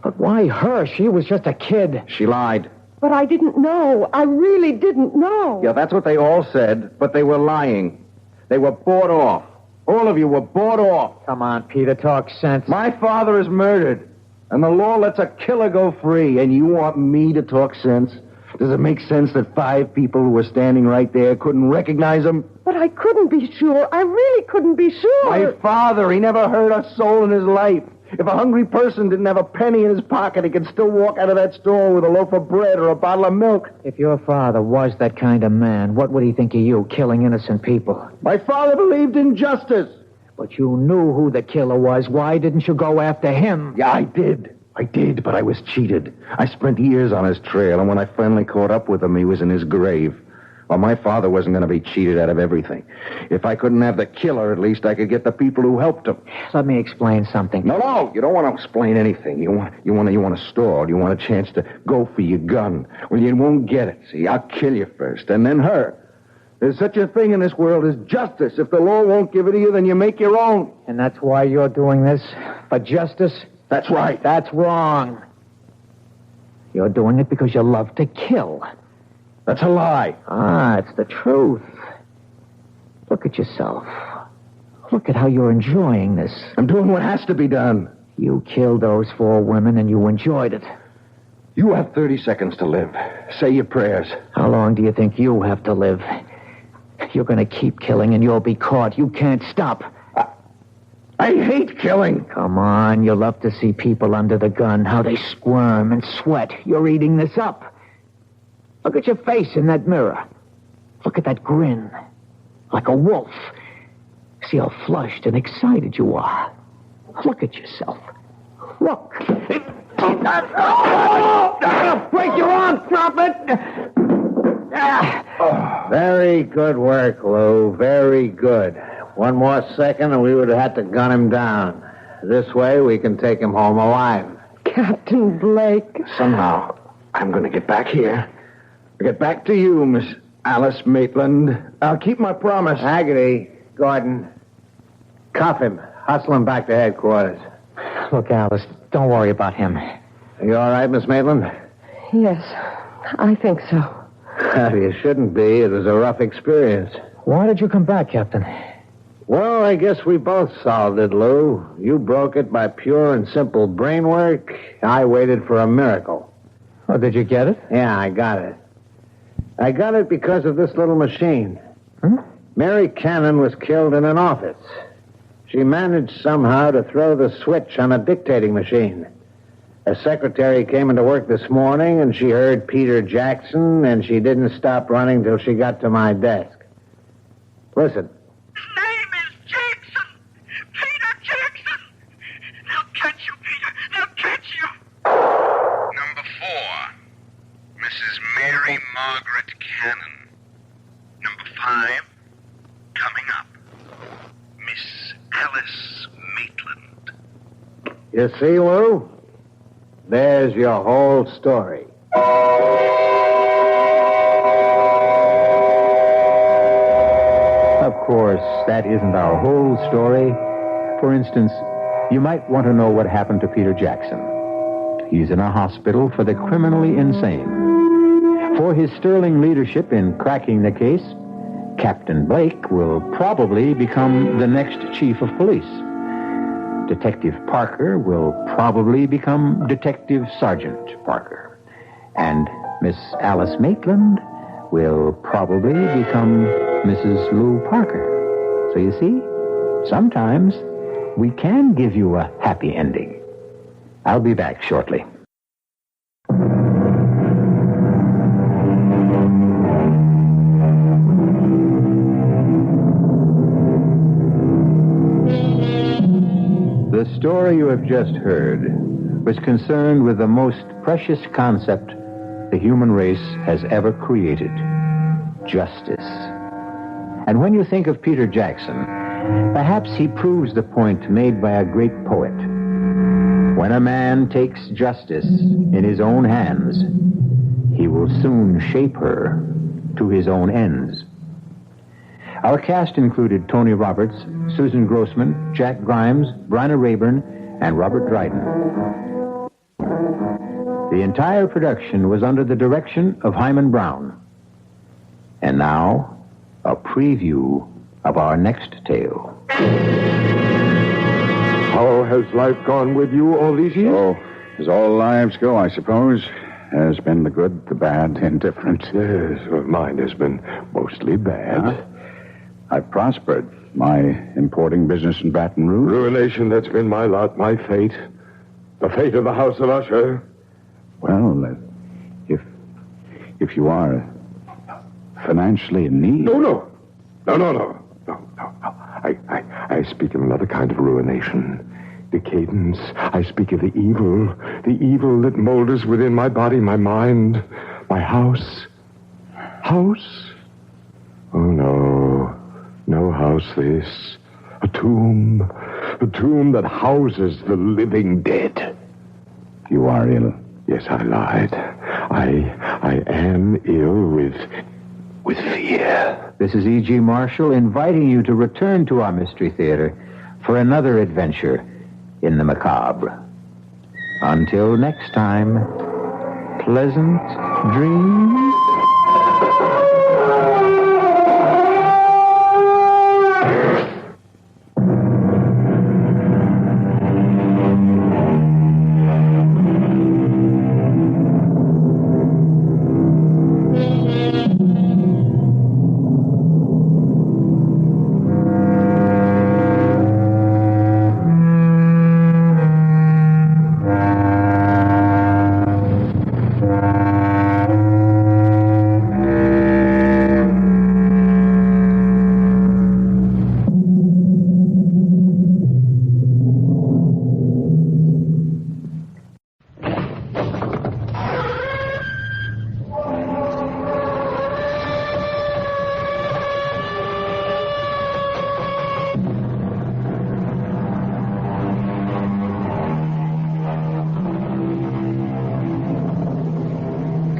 Speaker 10: But why her? She was just a kid.
Speaker 6: She lied.
Speaker 12: But I didn't know. I really didn't know.
Speaker 6: Yeah, that's what they all said, but they were lying. They were bought off. All of you were bought off.
Speaker 10: Come on, Peter, talk sense.
Speaker 6: My father is murdered, and the law lets a killer go free, and you want me to talk sense? Does it make sense that 5 people who were standing right there couldn't recognize him?
Speaker 12: But I couldn't be sure. I really couldn't be sure.
Speaker 6: My father, he never hurt a soul in his life. If a hungry person didn't have a penny in his pocket, he could still walk out of that store with a loaf of bread or a bottle of milk.
Speaker 10: If your father was that kind of man, what would he think of you, killing innocent people?
Speaker 6: My father believed in justice.
Speaker 10: But you knew who the killer was. Why didn't you go after him?
Speaker 6: Yeah, I did, but I was cheated. I spent years on his trail, and when I finally caught up with him, he was in his grave. Well, my father wasn't going to be cheated out of everything. If I couldn't have the killer, at least I could get the people who helped him.
Speaker 10: Let me explain something.
Speaker 6: No, you don't want to explain anything. You want a store. You want a chance to go for your gun. Well, you won't get it. See, I'll kill you first, and then her. There's such a thing in this world as justice. If the law won't give it to you, then you make your own.
Speaker 10: And that's why you're doing this? For justice?
Speaker 6: That's right.
Speaker 10: That's wrong. You're doing it because you love to kill.
Speaker 6: That's a lie.
Speaker 10: It's the truth. Look at yourself. Look at how you're enjoying this.
Speaker 6: I'm doing what has to be done.
Speaker 10: You killed those 4 women and you enjoyed it.
Speaker 6: You have 30 seconds to live. Say your prayers.
Speaker 10: How long do you think you have to live? You're going to keep killing and you'll be caught. You can't stop.
Speaker 6: I hate killing.
Speaker 10: Come on, you love to see people under the gun, how they squirm and sweat. You're eating this up. Look at your face in that mirror. Look at that grin. Like a wolf. See how flushed and excited you are. Look at yourself. Look. Break your arm, drop it.
Speaker 6: Very good work, Lou. Very good. One more second and we would have had to gun him down. This way we can take him home alive.
Speaker 12: Captain Blake.
Speaker 6: Somehow, I'm going to get back here. Get back to you, Miss Alice Maitland. I'll keep my promise.
Speaker 10: Haggerty, Gordon, cuff him. Hustle him back to headquarters. Look, Alice, don't worry about him.
Speaker 6: Are you all right, Miss Maitland?
Speaker 12: Yes, I think so.
Speaker 6: You shouldn't be. It was a rough experience.
Speaker 10: Why did you come back, Captain?
Speaker 6: Well, I guess we both solved it, Lou. You broke it by pure and simple brain work. I waited for a miracle.
Speaker 10: Oh, did you get it?
Speaker 6: Yeah, I got it. I got it because of this little machine. Mary Cannon was killed in an office. She managed somehow to throw the switch on a dictating machine. A secretary came into work this morning, and she heard Peter Jackson, and she didn't stop running till she got to my desk. Listen.
Speaker 3: His name is Jackson. Peter Jackson. They'll catch you, Peter. They'll catch you.
Speaker 5: Number 4, Mrs. Mary Margaret Cannon. Number 5, coming up, Miss Alice Maitland.
Speaker 6: You see, Lou? There's your whole story.
Speaker 2: Of course, that isn't our whole story. For instance, you might want to know what happened to Peter Jackson. He's in a hospital for the criminally insane. For his sterling leadership in cracking the case, Captain Blake will probably become the next chief of police. Detective Parker will probably become Detective Sergeant Parker. And Miss Alice Maitland will probably become Mrs. Lou Parker. So you see, sometimes we can give you a happy ending. I'll be back shortly. The story you have just heard was concerned with the most precious concept the human race has ever created: justice. And when you think of Peter Jackson, perhaps he proves the point made by a great poet. When a man takes justice in his own hands, he will soon shape her to his own ends. Our cast included Tony Roberts, Susan Grossman, Jack Grimes, Bryna Rayburn, and Robert Dryden. The entire production was under the direction of Hyman Brown. And now, a preview of our next tale.
Speaker 13: How has life gone with you all these years?
Speaker 14: Oh, as all lives go, I suppose. Has been the good, the bad, indifferent.
Speaker 13: Yes, well, mine has been mostly bad.
Speaker 14: I've prospered. My importing business in Baton Rouge.
Speaker 13: Ruination, that's been my lot, my fate. The fate of the House of Usher.
Speaker 14: Well, if you are financially in need...
Speaker 13: No. I speak of another kind of ruination. Decadence. I speak of the evil that molders within my body, my mind, my house. House? Oh, no house this. A tomb that houses the living dead.
Speaker 14: You are ill.
Speaker 13: Yes, I lied. I am ill with fear.
Speaker 2: This is E.G. Marshall inviting you to return to our Mystery Theater for another adventure in the macabre. Until next time, pleasant dreams.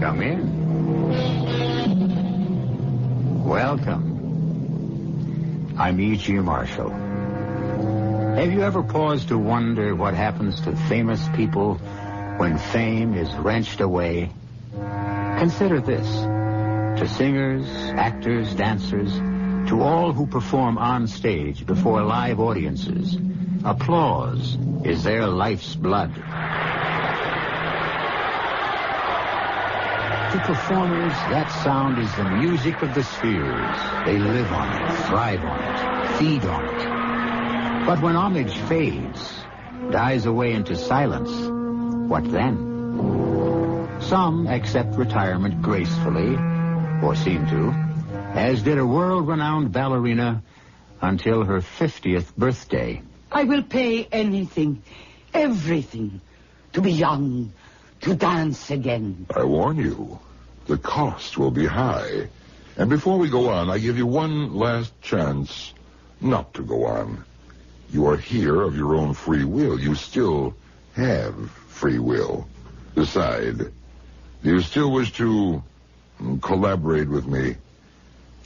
Speaker 2: Come in. Welcome. I'm E.G. Marshall. Have you ever paused to wonder what happens to famous people when fame is wrenched away? Consider this. To singers, actors, dancers, to all who perform on stage before live audiences, applause is their life's blood. To performers, that sound is the music of the spheres. They live on it, thrive on it, feed on it. But when homage fades, dies away into silence, what then? Some accept retirement gracefully, or seem to, as did a world-renowned ballerina until her 50th birthday.
Speaker 15: I will pay anything, everything, to be young, to dance again.
Speaker 16: I warn you, the cost will be high. And before we go on, I give you one last chance not to go on. You are here of your own free will. You still have free will. Decide. Do you still wish to collaborate with me?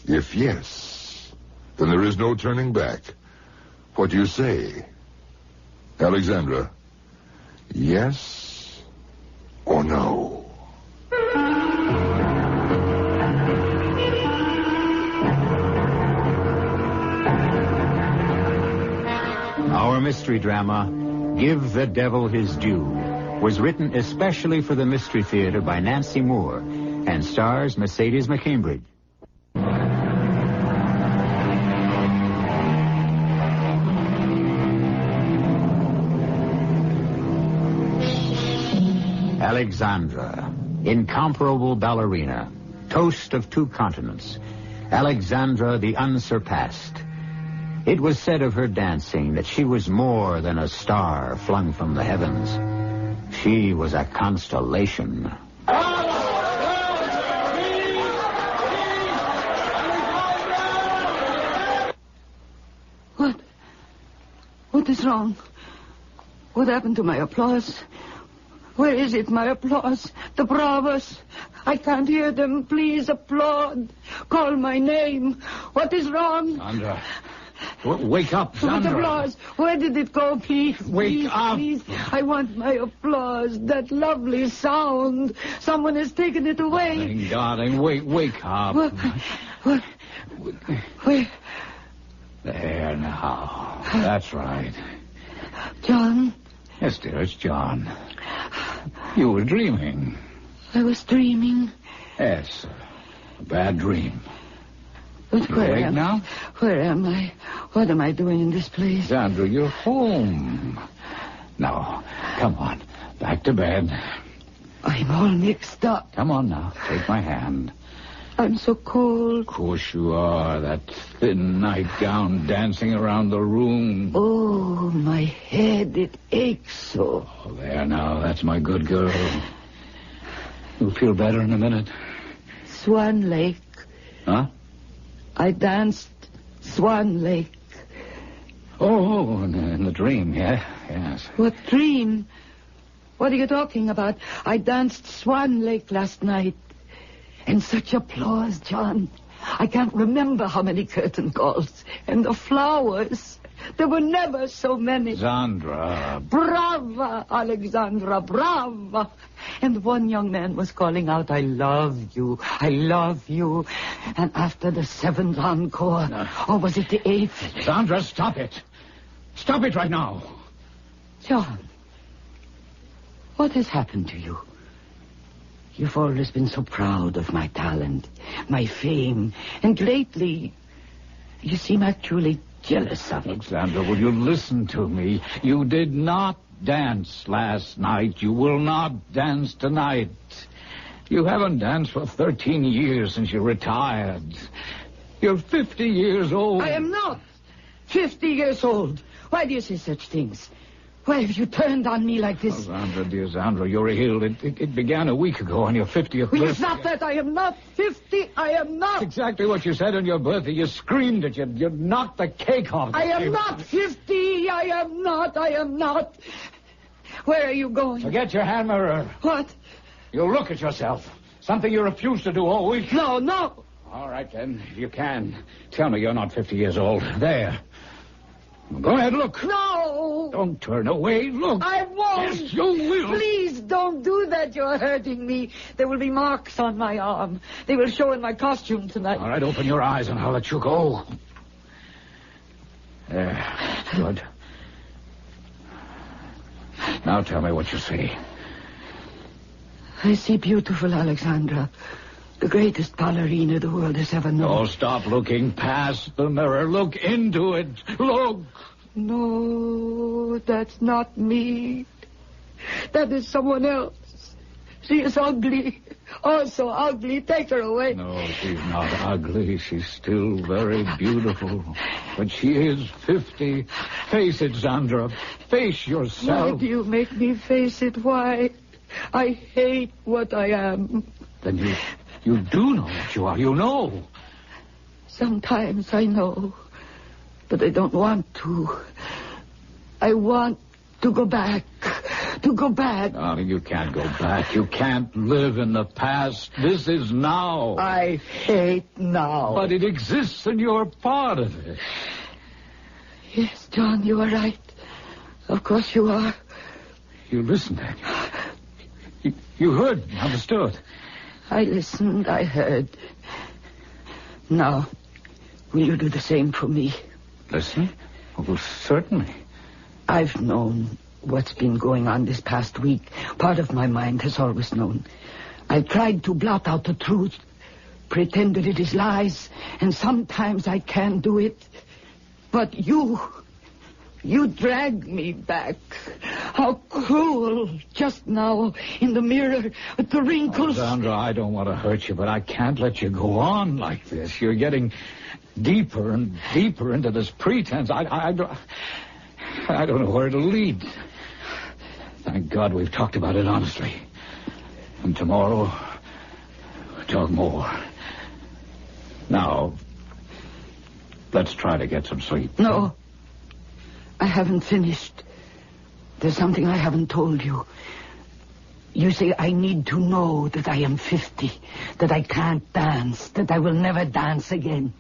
Speaker 16: If yes, then there is no turning back. What do you say? Alexandra, yes or no?
Speaker 2: Our mystery drama, Give the Devil His Due, was written especially for the Mystery Theater by Nancy Moore and stars Mercedes McCambridge. Alexandra, incomparable ballerina, toast of 2 continents, Alexandra the unsurpassed. It was said of her dancing that she was more than a star flung from the heavens. She was a constellation.
Speaker 15: What is wrong? What happened to my applause? Where is it, my applause? The bravos. I can't hear them. Please applaud. Call my name. What is wrong?
Speaker 17: Sandra. Wake up, Sandra.
Speaker 15: What applause? Where did it go, please?
Speaker 17: Wake up.
Speaker 15: Please. I want my applause. That lovely sound. Someone has taken it away.
Speaker 17: Darling, wake up.
Speaker 15: What? Where?
Speaker 17: There now. That's right.
Speaker 15: John?
Speaker 17: Yes, dear, it's John. You were dreaming.
Speaker 15: I was dreaming.
Speaker 17: Yes, a bad dream.
Speaker 15: But
Speaker 17: You awake now?
Speaker 15: Where am I? What am I doing in this place?
Speaker 17: Sandra, you're home. Now, come on. Back to bed.
Speaker 15: I'm all mixed up.
Speaker 17: Come on now. Take my hand.
Speaker 15: I'm so cold.
Speaker 17: Of course you are. That thin nightgown dancing around the room.
Speaker 15: Oh, my head, it aches so.
Speaker 17: Oh, there now. That's my good girl. You'll feel better in a minute.
Speaker 15: Swan Lake.
Speaker 17: Huh?
Speaker 15: I danced Swan Lake.
Speaker 17: Oh, in the dream, yeah? Yes.
Speaker 15: What dream? What are you talking about? I danced Swan Lake last night. And such applause, John. I can't remember how many curtain calls. And the flowers. There were never so many.
Speaker 17: Sandra.
Speaker 15: Brava, Alexandra, brava. And one young man was calling out, I love you, I love you. And after the 7th encore, or was it the 8th?
Speaker 17: Sandra, stop it. Stop it right now.
Speaker 15: John, what has happened to you? You've always been so proud of my talent, my fame, and lately you seem actually jealous of it.
Speaker 17: Alexandra, will you listen to me? You did not dance last night. You will not dance tonight. You haven't danced for 13 years since you retired. You're 50 years old.
Speaker 15: I am not 50 years old. Why do you say such things? Why have you turned on me like this?
Speaker 17: Oh, Sandra, dear Sandra, you're ill. It began a week ago on your 50th birthday.
Speaker 15: It's not that I am not 50. I am not.
Speaker 17: That's exactly what you said on your birthday. You screamed at you. You knocked the cake off.
Speaker 15: I am not 50. I am not. I am not. Where are you going?
Speaker 17: Forget your hand mirror.
Speaker 15: What?
Speaker 17: You look at yourself. Something you refuse to do all week.
Speaker 15: No, no.
Speaker 17: All right, then. If you can. Tell me you're not 50 years old. There. Go ahead, look.
Speaker 15: No.
Speaker 17: Don't turn away. Look.
Speaker 15: I won't.
Speaker 17: Yes, you will.
Speaker 15: Please don't do that. You're hurting me. There will be marks on my arm. They will show in my costume tonight.
Speaker 17: All right, open your eyes and I'll let you go. There. Good. Now tell me what you see.
Speaker 15: I see beautiful Alexandra. The greatest ballerina the world has ever known.
Speaker 17: Oh, stop looking past the mirror. Look into it. Look.
Speaker 15: No, that's not me. That is someone else. She is ugly. Oh, so ugly. Take her away.
Speaker 17: No, she's not ugly. She's still very beautiful. But she is 50. Face it, Sandra. Face yourself.
Speaker 15: Why do you make me face it? Why? I hate what I am.
Speaker 17: Then you do know what you are. You know.
Speaker 15: Sometimes I know. But I don't want to. I want to go back. To go back.
Speaker 17: Darling, you can't go back. You can't live in the past. This is now.
Speaker 15: I hate now.
Speaker 17: But it exists and you're part of it.
Speaker 15: Yes, John, you are right. Of course you are.
Speaker 17: You listened, Daniel. You heard, understood.
Speaker 15: I listened, I heard. Now, will you do the same for me?
Speaker 17: Listen? Oh, certainly.
Speaker 15: I've known what's been going on this past week. Part of my mind has always known. I've tried to blot out the truth, pretend that it is lies, and sometimes I can do it. But you dragged me back. How cruel, just now, in the mirror, with the wrinkles.
Speaker 17: Alexandra, I don't want to hurt you, but I can't let you go on like this. You're getting deeper and deeper into this pretense. I don't know where it'll lead. Thank God we've talked about it honestly. And tomorrow, we'll talk more. Now, let's try to get some sleep.
Speaker 15: No, I haven't finished. There's something I haven't told you. You say I need to know that I am 50, that I can't dance, that I will never dance again.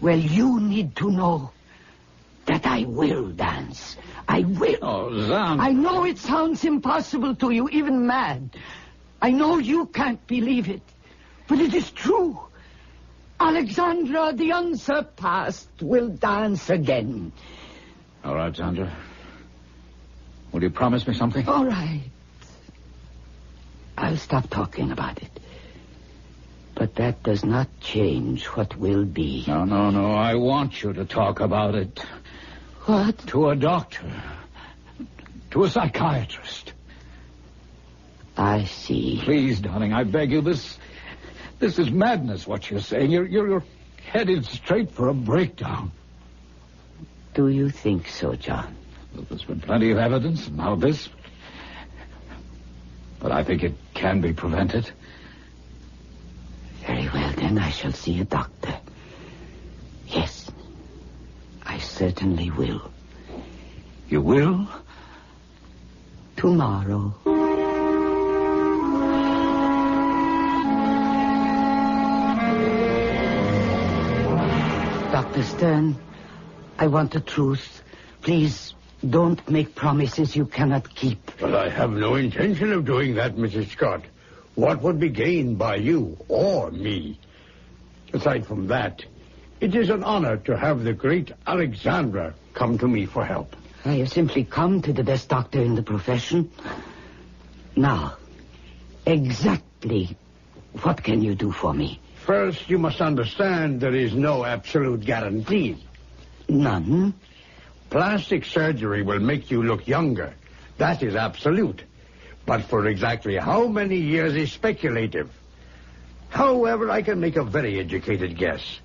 Speaker 15: Well, you need to know that I will dance. I will.
Speaker 17: Oh, Zan.
Speaker 15: I know it sounds impossible to you, even mad. I know you can't believe it, but it is true. Alexandra, the unsurpassed, will dance again.
Speaker 17: All right, Sandra. Will you promise me something?
Speaker 15: All right. I'll stop talking about it. But that does not change what will be.
Speaker 17: No. I want you to talk about it.
Speaker 15: What?
Speaker 17: To a doctor. To a psychiatrist.
Speaker 15: I see.
Speaker 17: Please, darling, I beg you. This is madness, what you're saying. You're headed straight for a breakdown.
Speaker 15: Do you think so, John?
Speaker 17: Well, there's been plenty of evidence, and now this. But I think it can be prevented.
Speaker 15: Very well, then I shall see a doctor. Yes, I certainly will.
Speaker 17: You will?
Speaker 15: Tomorrow. Dr. Stern, I want the truth. Please, don't make promises you cannot keep.
Speaker 9: But I have no intention of doing that, Mrs. Scott. What would be gained by you or me? Aside from that, it is an honor to have the great Alexandra come to me for help.
Speaker 15: I have simply come to the best doctor in the profession. Now, exactly what can you do for me?
Speaker 9: First, you must understand there is no absolute guarantee.
Speaker 15: None?
Speaker 9: Plastic surgery will make you look younger. That is absolute. But for exactly how many years is speculative. However, I can make a very educated guess.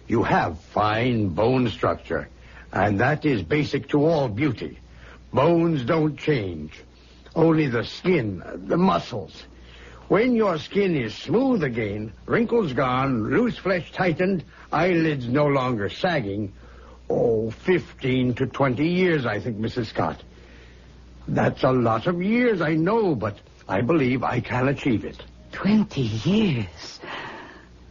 Speaker 9: You have fine bone structure, and that is basic to all beauty. Bones don't change. Only the skin, the muscles. When your skin is smooth again, wrinkles gone, loose flesh tightened, eyelids no longer sagging, 15 to 20 years, I think, Mrs. Scott. That's a lot of years, I know, but I believe I can achieve it.
Speaker 15: 20 years?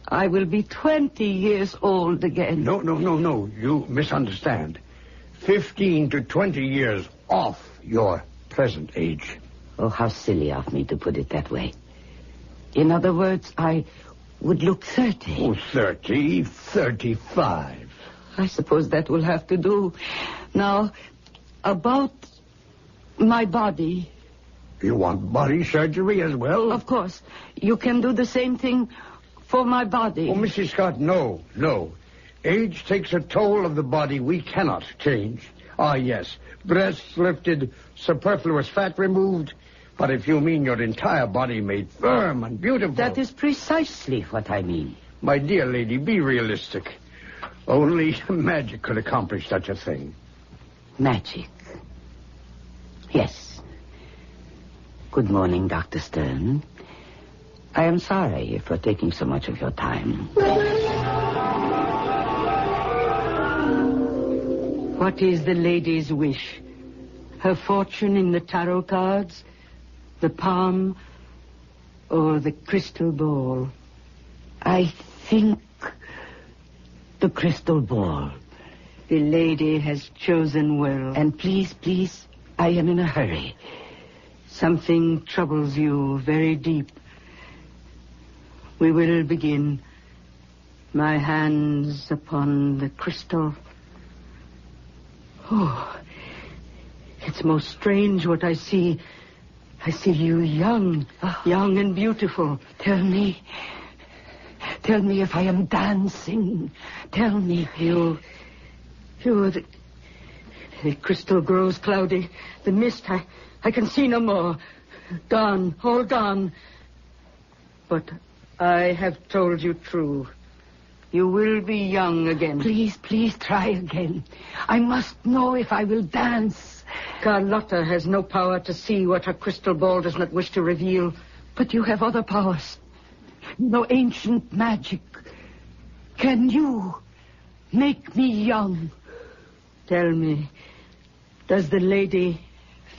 Speaker 15: I will be 20 years old again.
Speaker 9: No. You misunderstand. 15 to 20 years off your present age.
Speaker 15: Oh, how silly of me to put it that way. In other words, I would look 30.
Speaker 9: 30, 35.
Speaker 15: I suppose that will have to do. Now, about my body.
Speaker 9: You want body surgery as well?
Speaker 15: Of course. You can do the same thing for my body.
Speaker 9: Oh, Mrs. Scott, no. Age takes a toll of the body we cannot change. Ah, yes. Breasts lifted, superfluous fat removed. But if you mean your entire body made firm and beautiful...
Speaker 15: That is precisely what I mean.
Speaker 9: My dear lady, be realistic. Only magic could accomplish such a thing.
Speaker 15: Magic? Yes. Good morning, Dr. Stern. I am sorry for taking so much of your time. What is the lady's wish? Her fortune in the tarot cards? The palm? Or the crystal ball? I think the crystal ball. The lady has chosen well. And please, I am in a hurry. Something troubles you very deep. We will begin. My hands upon the crystal. Oh, It's most strange what I see. I see you young and beautiful. Tell me if I am dancing. Tell me. The crystal grows cloudy. The mist, I can see no more. Gone, all gone. But I have told you true. You will be young again. Please try again. I must know if I will dance. Carlotta has no power to see what her crystal ball does not wish to reveal. But you have other powers. No ancient magic. Can you make me young? Tell me, does the lady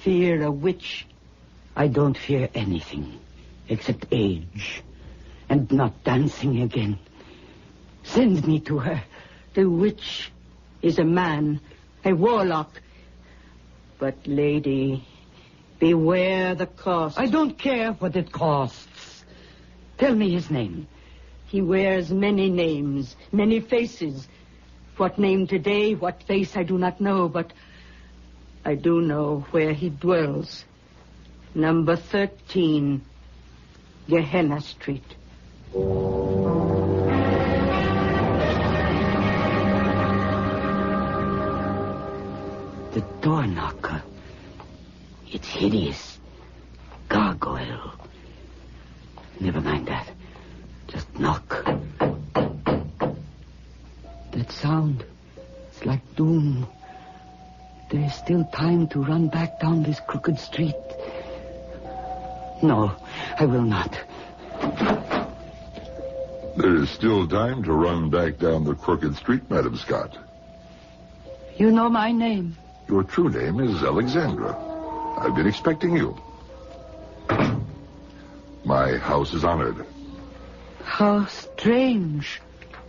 Speaker 15: fear a witch? I don't fear anything except age and not dancing again. Send me to her. The witch is a man, a warlock. But, lady, beware the cost. I don't care what it costs. Tell me his name. He wears many names, many faces. What name today, what face, I do not know, but I do know where he dwells. Number 13, Gehenna Street. The door knocker. It's hideous. Gargoyle. Never mind that. Just knock. That sound. It's like doom. There is still time to run back down this crooked street. No, I will not.
Speaker 16: There is still time to run back down the crooked street, Madam Scott.
Speaker 15: You know my name.
Speaker 16: Your true name is Alexandra. I've been expecting you. My house is honored.
Speaker 15: How strange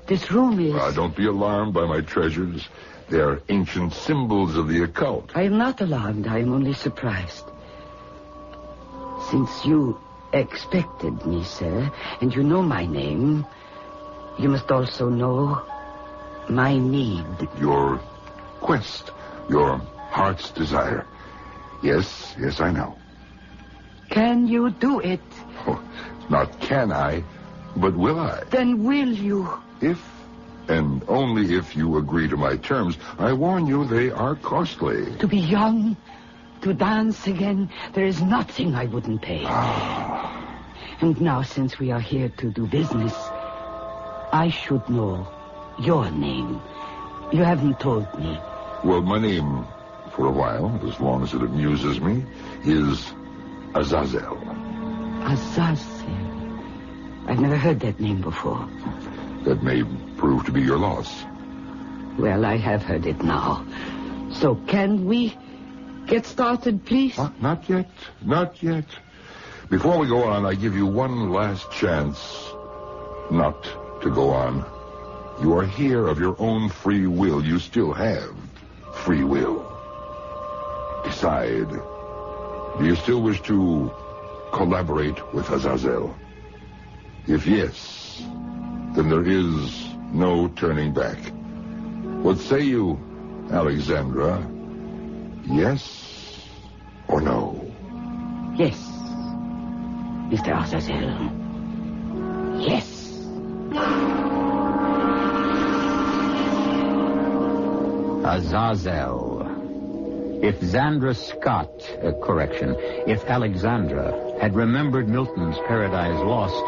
Speaker 15: this room is.
Speaker 16: Don't be alarmed by my treasures. They are ancient symbols of the occult.
Speaker 15: I am not alarmed. I am only surprised. Since you expected me, sir, and you know my name, you must also know my need.
Speaker 16: Your quest, your heart's desire. Yes, I know.
Speaker 15: Can you do it?
Speaker 16: Oh, not can I, but will I?
Speaker 15: Then will you?
Speaker 16: If, and only if you agree to my terms. I warn you, they are costly.
Speaker 15: To be young, to dance again, there is nothing I wouldn't pay. And now, since we are here to do business, I should know your name. You haven't told me.
Speaker 16: Well, my name, for a while, as long as it amuses me, is Azazel.
Speaker 15: Azazel? I've never heard that name before.
Speaker 16: That may prove to be your loss.
Speaker 15: Well, I have heard it now. So can we get started, please?
Speaker 16: Not yet. Not yet. Before we go on, I give you one last chance not to go on. You are here of your own free will. You still have free will. Decide. Do you still wish to collaborate with Azazel? If yes, then there is no turning back. What say you, Alexandra? Yes or no?
Speaker 15: Yes, Mr. Azazel. Yes.
Speaker 2: Azazel. If Zandra Scott, if Alexandra had remembered Milton's Paradise Lost,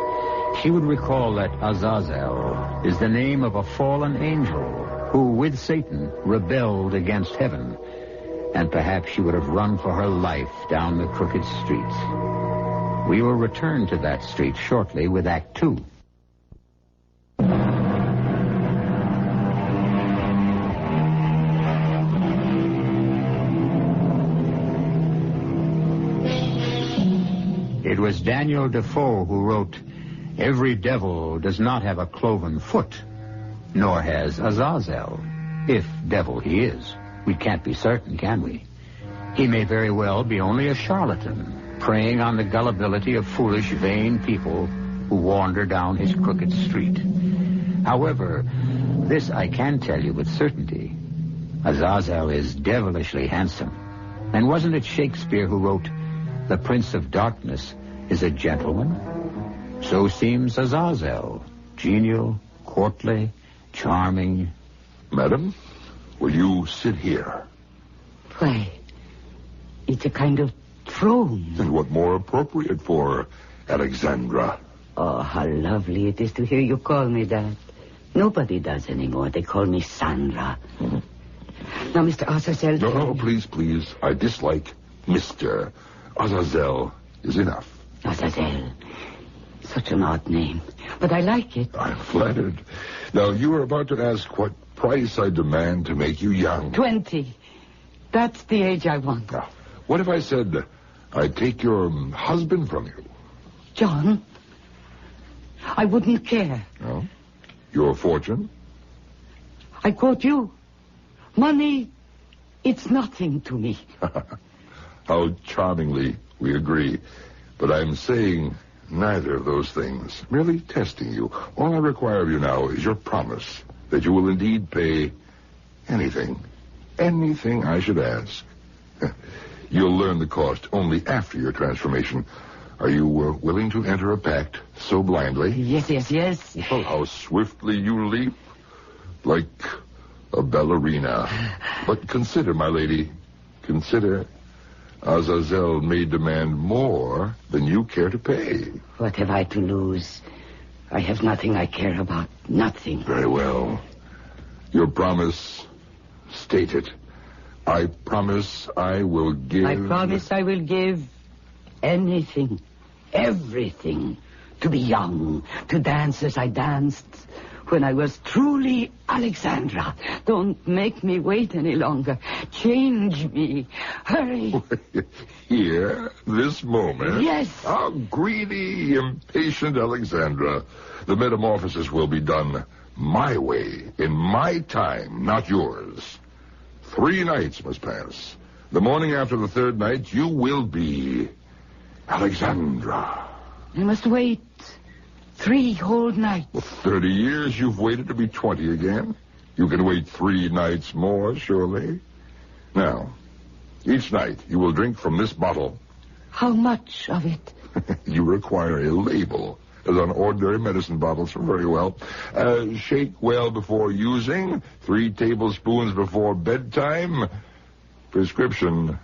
Speaker 2: she would recall that Azazel is the name of a fallen angel who, with Satan, rebelled against heaven. And perhaps she would have run for her life down the crooked street. We will return to that street shortly with Act 2. It was Daniel Defoe who wrote, "Every devil does not have a cloven foot, nor has Azazel, if devil he is. We can't be certain, can we? He may very well be only a charlatan, preying on the gullibility of foolish, vain people who wander down his crooked street. However, this I can tell you with certainty. Azazel is devilishly handsome,
Speaker 17: And wasn't it Shakespeare who wrote, "The Prince of Darkness is a gentleman"? So seems Azazel, genial, courtly, charming.
Speaker 16: Madam, will you sit here?
Speaker 15: Why, it's a kind of throne.
Speaker 16: And what more appropriate for Alexandra?
Speaker 15: Oh, how lovely it is to hear you call me that. Nobody does anymore. They call me Sandra. Now, Mr. Azazel...
Speaker 16: No, please. I dislike Mr. Azazel is enough.
Speaker 15: Azazel. Such an odd name. But I like it.
Speaker 16: I'm flattered. Now, you were about to ask what price I demand to make you young.
Speaker 15: 20. That's the age I want.
Speaker 16: Now, what if I said I'd take your husband from you?
Speaker 15: John, I wouldn't care.
Speaker 16: No? Your fortune?
Speaker 15: I quote you. Money, it's nothing to me.
Speaker 16: How charmingly we agree. But I'm saying neither of those things. Merely testing you. All I require of you now is your promise that you will indeed pay anything I should ask. You'll learn the cost only after your transformation. Are you willing to enter a pact so blindly?
Speaker 15: Yes.
Speaker 16: Oh, how swiftly you leap. Like a ballerina. But consider, my lady, consider Azazel may demand more than you care to pay.
Speaker 15: What have I to lose? I have nothing I care about. Nothing.
Speaker 16: Very well. Your promise, state it. I promise I will give...
Speaker 15: I promise I will give anything, everything, to be young, to dance as I danced when I was truly Alexandra. Don't make me wait any longer. Change me. Hurry.
Speaker 16: Here, this moment.
Speaker 15: Yes.
Speaker 16: How greedy, impatient Alexandra. The metamorphosis will be done my way, in my time, not yours. 3 nights must pass. The morning after the 3rd night, you will be Alexandra.
Speaker 15: I must wait 3 whole nights.
Speaker 16: For 30 years, you've waited to be 20 again. You can wait 3 nights more, surely. Now, each night, you will drink from this bottle.
Speaker 15: How much of it?
Speaker 16: You require a label, as on ordinary medicine bottles. Very well. Shake well before using. 3 tablespoons before bedtime. Prescription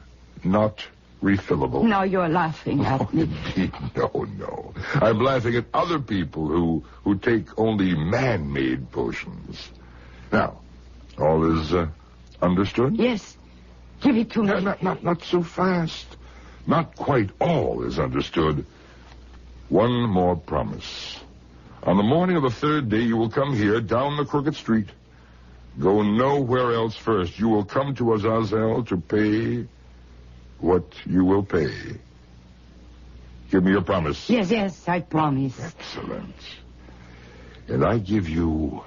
Speaker 16: not refillable.
Speaker 15: Now you're laughing at me.
Speaker 16: Indeed, no. I'm laughing at other people who take only man-made potions. Now, all is understood?
Speaker 15: Yes. Give it to me.
Speaker 16: Not so fast. Not quite all is understood. One more promise. On the morning of the 3rd day, you will come here down the crooked street. Go nowhere else first. You will come to Azazel to pay what you will pay. Give me your promise.
Speaker 15: Yes, I promise.
Speaker 16: Excellent. And I give you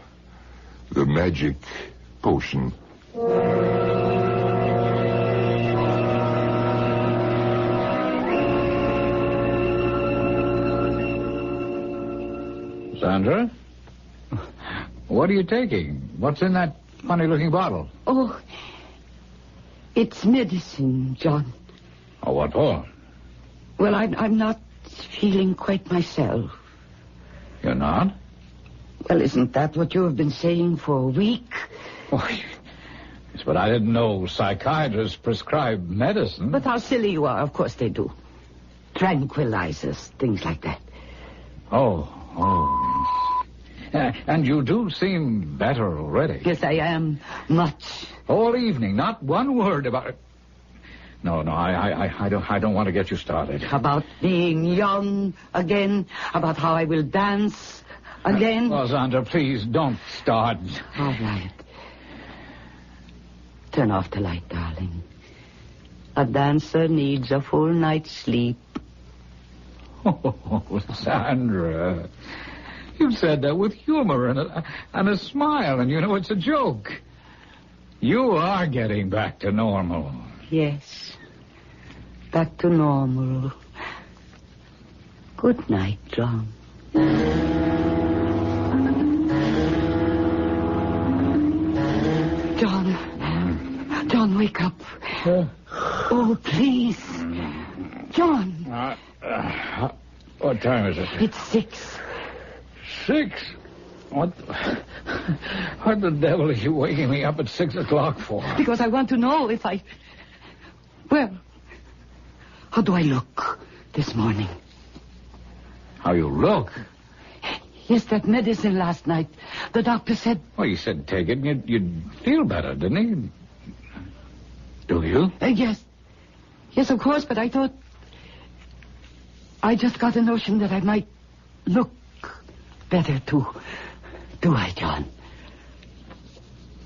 Speaker 16: the magic potion.
Speaker 17: Sandra? What are you taking? What's in that funny-looking bottle?
Speaker 15: Oh, it's medicine, John.
Speaker 17: Oh, what for?
Speaker 15: Well, I'm not feeling quite myself.
Speaker 17: You're not?
Speaker 15: Well, isn't that what you have been saying for a week?
Speaker 17: Oh, yes, but I didn't know psychiatrists prescribe medicine.
Speaker 15: But how silly you are. Of course they do. Tranquilizers, things like that.
Speaker 17: Oh. And you do seem better already.
Speaker 15: Yes, I am. Much.
Speaker 17: All evening, not one word about it. No, I don't want to get you started.
Speaker 15: About being young again, about how I will dance again.
Speaker 17: Oh, Sandra, please don't start.
Speaker 15: All right. Turn off the light, darling. A dancer needs a full night's sleep.
Speaker 17: Oh, Sandra. You said that with humor and a smile, and you know it's a joke. You are getting back to normal.
Speaker 15: Yes. Back to normal. Good night, John. John, wake up. Oh, please. John.
Speaker 17: What time is it?
Speaker 15: It's 6.
Speaker 17: 6? What the devil are you waking me up at 6 o'clock for?
Speaker 15: Because I want to know if I... Well, how do I look this morning?
Speaker 17: How you look?
Speaker 15: Yes, that medicine last night. The doctor said...
Speaker 17: Well, he said take it and you'd feel better, didn't he? Do you?
Speaker 15: Yes. Yes, of course, but I thought... I just got a notion that I might look better, too. Do I, John?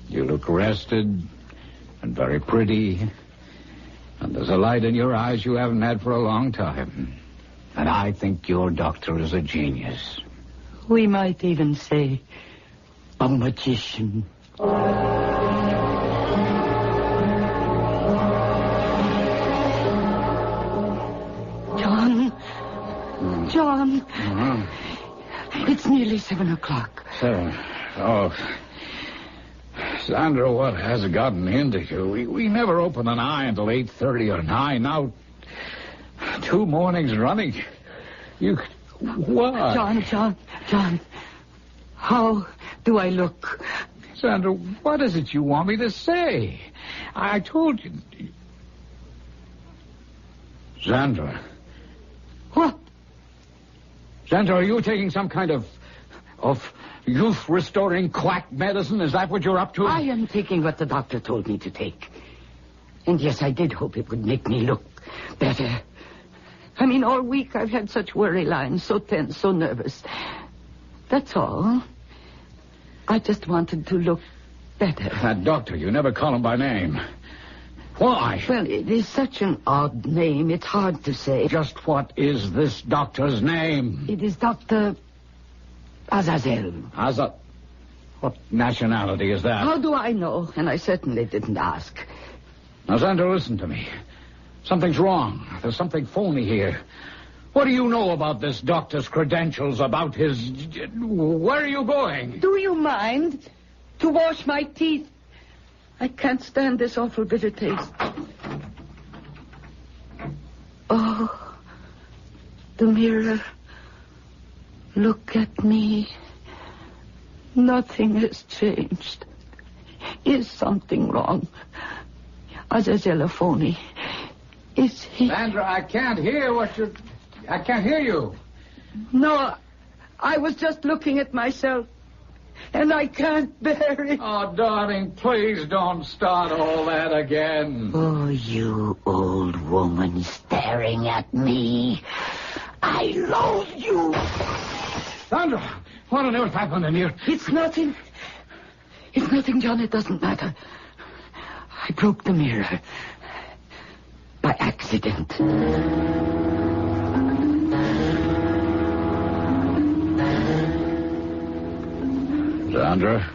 Speaker 17: You look rested and very pretty. And there's a light in your eyes you haven't had for a long time. And I think your doctor is a genius.
Speaker 15: We might even say a magician. John. It's nearly 7 o'clock.
Speaker 17: 7? Oh. Sandra, what has gotten into you? We never open an eye until 8:30 or 9. Now, 2 mornings running. You... What?
Speaker 15: John. How do I look?
Speaker 17: Sandra, what is it you want me to say? I told you... Sandra.
Speaker 15: What?
Speaker 17: Sandra, are you taking some kind of youth-restoring quack medicine? Is that what you're up to?
Speaker 15: I am taking what the doctor told me to take. And yes, I did hope it would make me look better. I mean, all week I've had such worry lines, so tense, so nervous. That's all. I just wanted to look better.
Speaker 17: That doctor, you never call him by name. Why?
Speaker 15: Well, it is such an odd name, it's hard to say.
Speaker 17: Just what is this doctor's name?
Speaker 15: It is Dr. Azazel.
Speaker 17: What nationality is that?
Speaker 15: How do I know? And I certainly didn't ask.
Speaker 17: Now, Sandra, listen to me. Something's wrong. There's something phony here. What do you know about this doctor's credentials, about his... Where are you going?
Speaker 15: Do you mind to wash my teeth? I can't stand this awful bitter taste. Oh, the mirror. Look at me. Nothing has changed. Is something wrong? Azazel a phony. Is he...
Speaker 17: Sandra, I can't hear I can't hear you.
Speaker 15: No, I was just looking at myself. And I can't bear it.
Speaker 17: Oh, darling, please don't start all that again.
Speaker 15: Oh, you old woman staring at me. I loathe you.
Speaker 17: Sandra, what on earth happened in here?
Speaker 15: It's nothing. It's nothing, John. It doesn't matter. I broke the mirror. By accident.
Speaker 17: Sandra,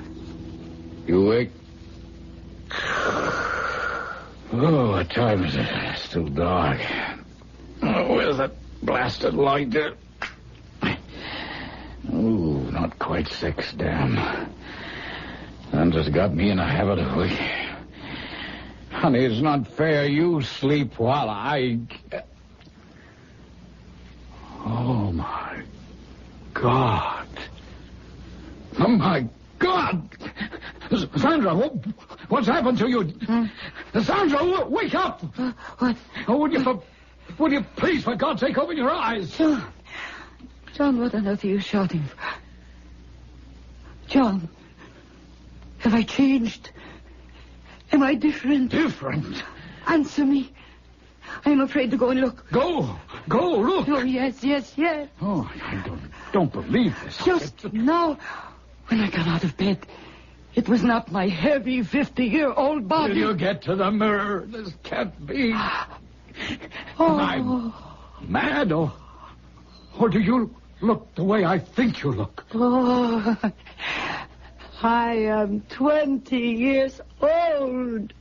Speaker 17: you awake? Oh, what time is it? It's still dark. Oh, where's that blasted light there? Oh, not quite 6, damn. Sandra's got me in a habit of waking. Honey, it's not fair. You sleep while I... Oh, my God. Oh, my God! Sandra, what's happened to you? Sandra, wake up!
Speaker 15: What?
Speaker 17: Oh, would you please, for God's sake, open your eyes?
Speaker 15: John, what on earth are you shouting for? John, have I changed? Am I different?
Speaker 17: Different?
Speaker 15: Answer me. I am afraid to go and look.
Speaker 17: Go, look.
Speaker 15: Oh, yes.
Speaker 17: Oh, I don't believe this.
Speaker 15: Just now, when I got out of bed, it was not my heavy 50-year-old body.
Speaker 17: Will you get to the mirror? This can't be.
Speaker 15: Oh.
Speaker 17: I'm mad, or do you look the way I think you look?
Speaker 15: Oh, I am 20 years old.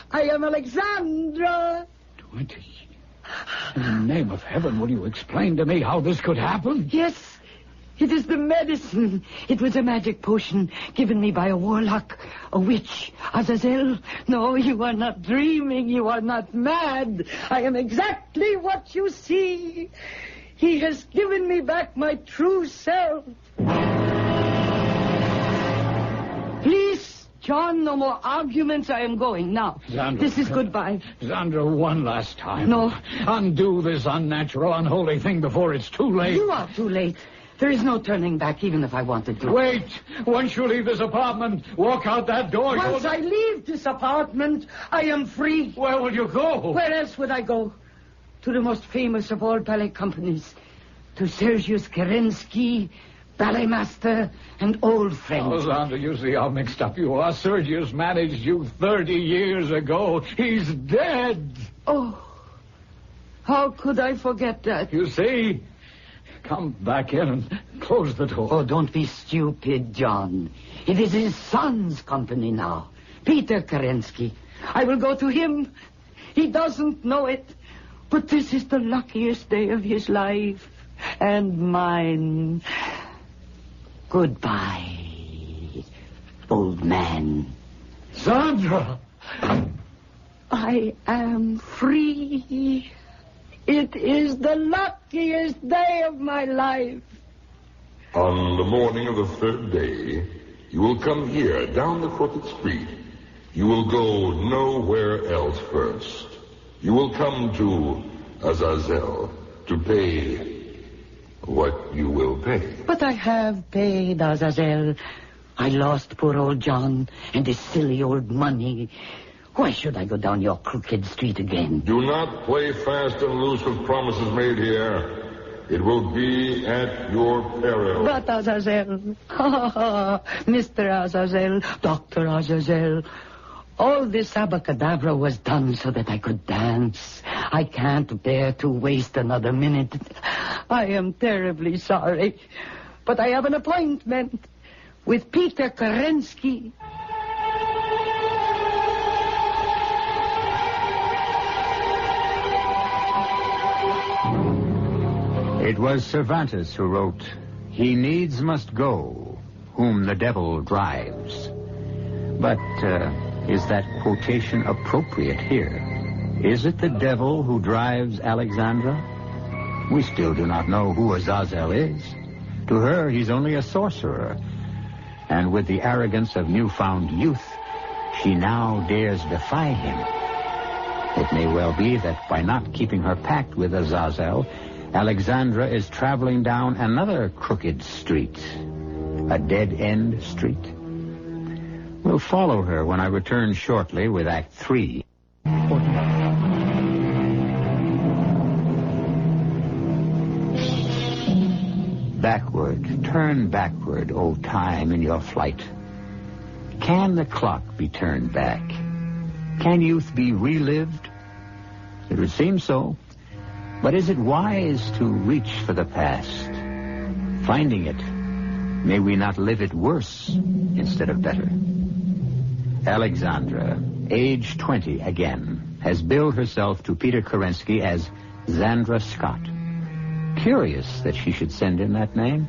Speaker 15: I am Alexandra.
Speaker 17: 20? In the name of heaven, will you explain to me how this could happen?
Speaker 15: Yes, It is the medicine. It was a magic potion given me by a warlock, a witch, Azazel. No, you are not dreaming. You are not mad. I am exactly what you see. He has given me back my true self. Please, John, no more arguments. I am going now.
Speaker 17: Zandra.
Speaker 15: This is goodbye.
Speaker 17: Zandra, one last time.
Speaker 15: No.
Speaker 17: Undo this unnatural, unholy thing before it's too late.
Speaker 15: You are too late. There is no turning back, even if I wanted to.
Speaker 17: Wait! Once you leave this apartment, walk out that door.
Speaker 15: Once I leave this apartment, I am free.
Speaker 17: Where will you go?
Speaker 15: Where else would I go? To the most famous of all ballet companies. To Sergius Kerensky, ballet master, and old friend.
Speaker 17: Oh, Zandra, you see how mixed up you are. Sergius managed you 30 years ago. He's dead.
Speaker 15: Oh, how could I forget that?
Speaker 17: You see? Come back in and close the door.
Speaker 15: Oh, don't be stupid, John. It is his son's company now. Peter Kerensky. I will go to him. He doesn't know it. But this is the luckiest day of his life. And mine. Goodbye, old man.
Speaker 17: Zandra!
Speaker 15: I am free. It is the luckiest day of my life.
Speaker 16: On the morning of the third day, you will come here, down the crooked street. You will go nowhere else first. You will come to Azazel to pay what you will pay.
Speaker 15: But I have paid, Azazel. I lost poor old John and his silly old money. Why should I go down your crooked street again?
Speaker 16: Do not play fast and loose with promises made here. It will be at your peril.
Speaker 15: But Azazel, Mr. Azazel, Dr. Azazel, all this abracadabra was done so that I could dance. I can't bear to waste another minute. I am terribly sorry, but I have an appointment with Peter Kerensky.
Speaker 2: It was Cervantes who wrote, "He needs must go, whom the devil drives." But is that quotation appropriate here? Is it the devil who drives Alexandra? We still do not know who Azazel is. To her, he's only a sorcerer. And with the arrogance of newfound youth, she now dares defy him. It may well be that by not keeping her pact with Azazel, Alexandra is traveling down another crooked street, a dead-end street. We'll follow her when I return shortly with Act 3. Backward, turn backward, O time, in your flight. Can the clock be turned back? Can youth be relived? It would seem so. But is it wise to reach for the past? Finding it, may we not live it worse instead of better? Alexandra, age 20 again, has billed herself to Peter Kerensky as Zandra Scott. Curious that she should send him that name.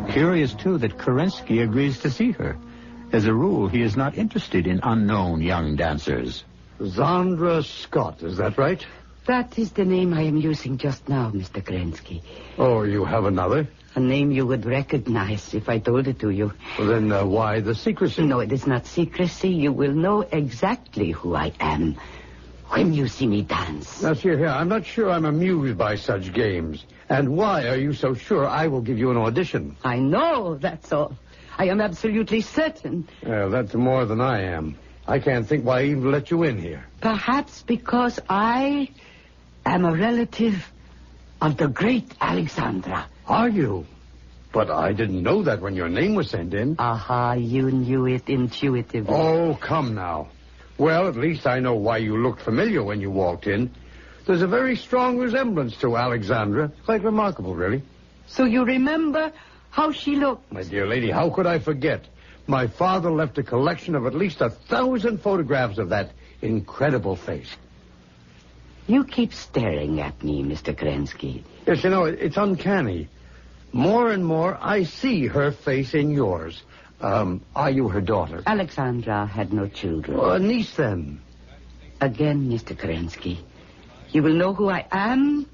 Speaker 2: Curious, too, that Kerensky agrees to see her. As a rule, he is not interested in unknown young dancers.
Speaker 9: Zandra Scott, is that right?
Speaker 15: That is the name I am using just now, Mr. Kerensky.
Speaker 9: Oh, you have another?
Speaker 15: A name you would recognize if I told it to you.
Speaker 9: Well, then why the secrecy?
Speaker 15: No, it is not secrecy. You will know exactly who I am when you see me dance.
Speaker 9: Now, see here, I'm not sure I'm amused by such games. And why are you so sure I will give you an audition?
Speaker 15: I know, that's all. I am absolutely certain.
Speaker 9: Well, that's more than I am. I can't think why I even let you in here.
Speaker 15: Perhaps because I am a relative of the great Alexandra.
Speaker 9: Are you? But I didn't know that when your name was sent in.
Speaker 15: Aha, you knew it intuitively.
Speaker 9: Oh, come now. Well, at least I know why you looked familiar when you walked in. There's a very strong resemblance to Alexandra. Quite remarkable, really.
Speaker 15: So you remember how she looked?
Speaker 9: My dear lady, how could I forget? My father left a collection of at least 1,000 photographs of that incredible face.
Speaker 15: You keep staring at me, Mr. Kerensky.
Speaker 9: Yes, you know, it's uncanny. More and more, I see her face in yours. Are you her daughter?
Speaker 15: Alexandra had no children.
Speaker 9: A niece, then?
Speaker 15: Again, Mr. Kerensky, you will know who I am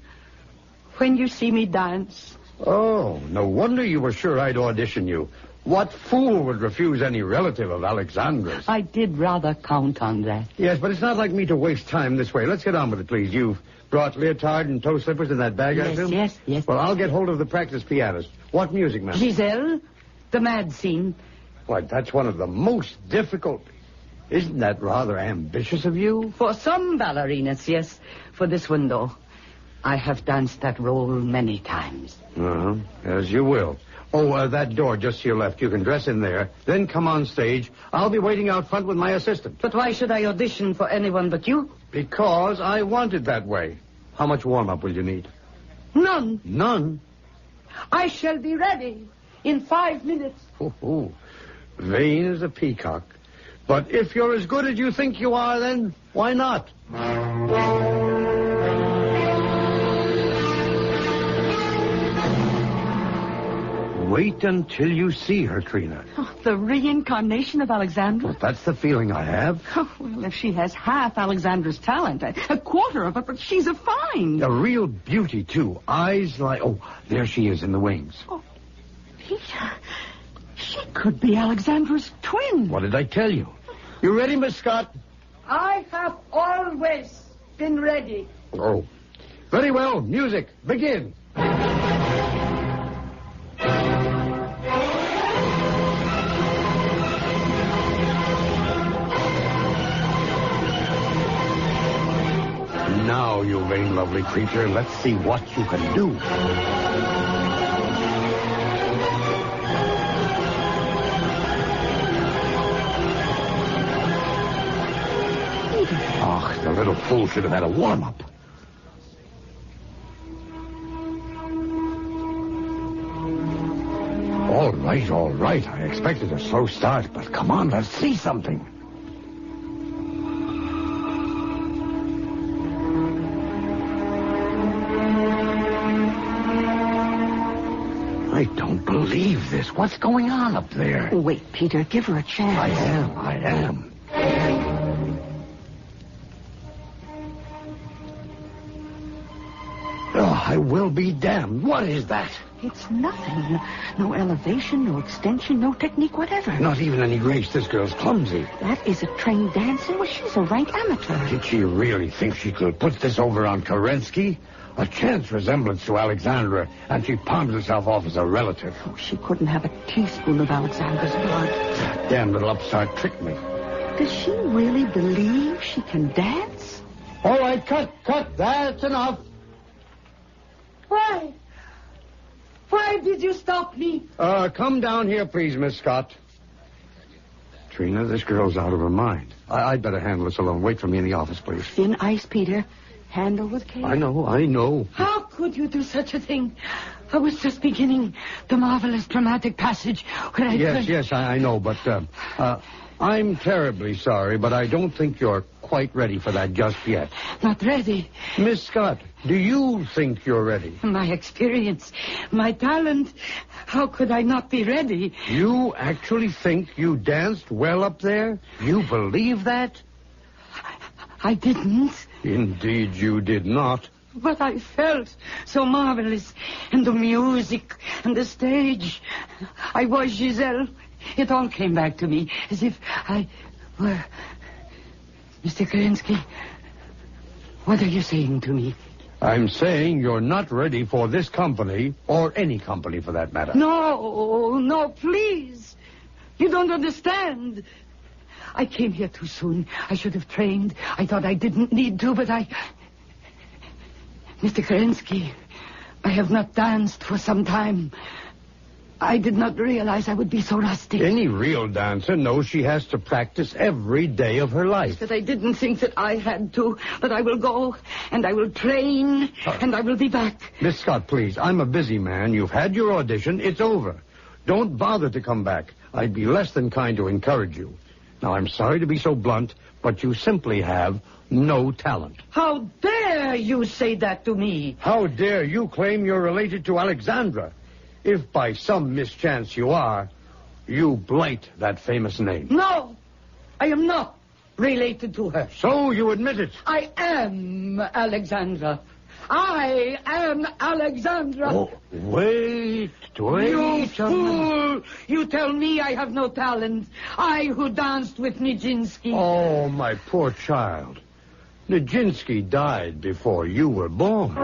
Speaker 15: when you see me dance.
Speaker 9: Oh, no wonder you were sure I'd audition you. What fool would refuse any relative of Alexandra's?
Speaker 15: I did rather count on that.
Speaker 9: Yes, but it's not like me to waste time this way. Let's get on with it, please. You've brought leotard and toe slippers in that bag, I assume?
Speaker 15: Yes.
Speaker 9: Well, I'll get hold of the practice pianist. What music, ma'am?
Speaker 15: Giselle, the mad scene.
Speaker 9: Why, that's one of the most difficult. Isn't that rather ambitious of you?
Speaker 15: For some ballerinas, yes. For this one, though, I have danced that role many times.
Speaker 9: Uh-huh. As you will. Oh, that door just to your left. You can dress in there. Then come on stage. I'll be waiting out front with my assistant.
Speaker 15: But why should I audition for anyone but you?
Speaker 9: Because I want it that way. How much warm-up will you need?
Speaker 15: None.
Speaker 9: None?
Speaker 15: I shall be ready in 5 minutes.
Speaker 9: Oh, vain as a peacock. But if you're as good as you think you are, then why not? Wait until you see her, Trina.
Speaker 11: Oh, the reincarnation of Alexandra?
Speaker 9: Well, that's the feeling I have.
Speaker 11: Oh, well, if she has half Alexandra's talent, a quarter of it, but she's a find.
Speaker 9: A real beauty, too. Eyes like... Oh, there she is in the wings.
Speaker 11: Oh, Peter, she could be Alexandra's twin.
Speaker 9: What did I tell you? You ready, Miss Scott?
Speaker 15: I have always been ready.
Speaker 9: Oh, very well. Music, begin. Now, you vain, lovely creature, let's see what you can do. Oh, the little fool should have had a warm-up. All right. I expected a slow start, but come on, let's see something. I don't believe this. What's going on up there?
Speaker 11: Wait, Peter, give her a chance.
Speaker 9: I am. Oh, I will be damned. What is that?
Speaker 11: It's nothing. No elevation, no extension, no technique whatever.
Speaker 9: Not even any grace. This girl's clumsy.
Speaker 11: That is a trained dancer. Well, she's a rank amateur.
Speaker 9: Did she really think she could put this over on Kerensky? A chance resemblance to Alexandra, and she palms herself off as a relative.
Speaker 11: Oh, she couldn't have a teaspoon of Alexandra's blood.
Speaker 9: That damn little upstart tricked me.
Speaker 11: Does she really believe she can dance?
Speaker 9: All right, cut. That's enough.
Speaker 15: Why? Why did you stop me?
Speaker 9: Come down here, please, Miss Scott. Trina, this girl's out of her mind. I'd better handle this alone. Wait for me in the office, please.
Speaker 11: Thin ice, Peter. Handle with care.
Speaker 9: I know.
Speaker 15: How could you do such a thing? I was just beginning the marvelous dramatic passage where I could...
Speaker 9: Yes, I know, but I'm terribly sorry, but I don't think you're quite ready for that just yet.
Speaker 15: Not ready.
Speaker 9: Miss Scott, do you think you're ready?
Speaker 15: My experience, my talent, how could I not be ready?
Speaker 9: You actually think you danced well up there? You believe that?
Speaker 15: I didn't.
Speaker 9: Indeed, you did not.
Speaker 15: But I felt so marvelous. And the music and the stage. I was Giselle. It all came back to me as if I were... Mr. Kerensky, what are you saying to me?
Speaker 9: I'm saying you're not ready for this company, or any company for that matter.
Speaker 15: No, please. You don't understand. I came here too soon. I should have trained. I thought I didn't need to, but I... Mr. Kerensky, I have not danced for some time. I did not realize I would be so rusty.
Speaker 9: Any real dancer knows she has to practice every day of her life.
Speaker 15: But I didn't think that I had to. But I will go, and I will train, and I will be back.
Speaker 9: Miss Scott, please, I'm a busy man. You've had your audition. It's over. Don't bother to come back. I'd be less than kind to encourage you. Now, I'm sorry to be so blunt, but you simply have no talent.
Speaker 15: How dare you say that to me?
Speaker 9: How dare you claim you're related to Alexandra? if by some mischance you are, you blight that famous name.
Speaker 15: No, I am not related to her.
Speaker 9: So you admit it.
Speaker 15: I am Alexandra. I am Alexandra.
Speaker 9: Oh, wait.
Speaker 15: You fool! You tell me I have no talent. I who danced with Nijinsky.
Speaker 9: Oh, my poor child. Nijinsky died before you were born.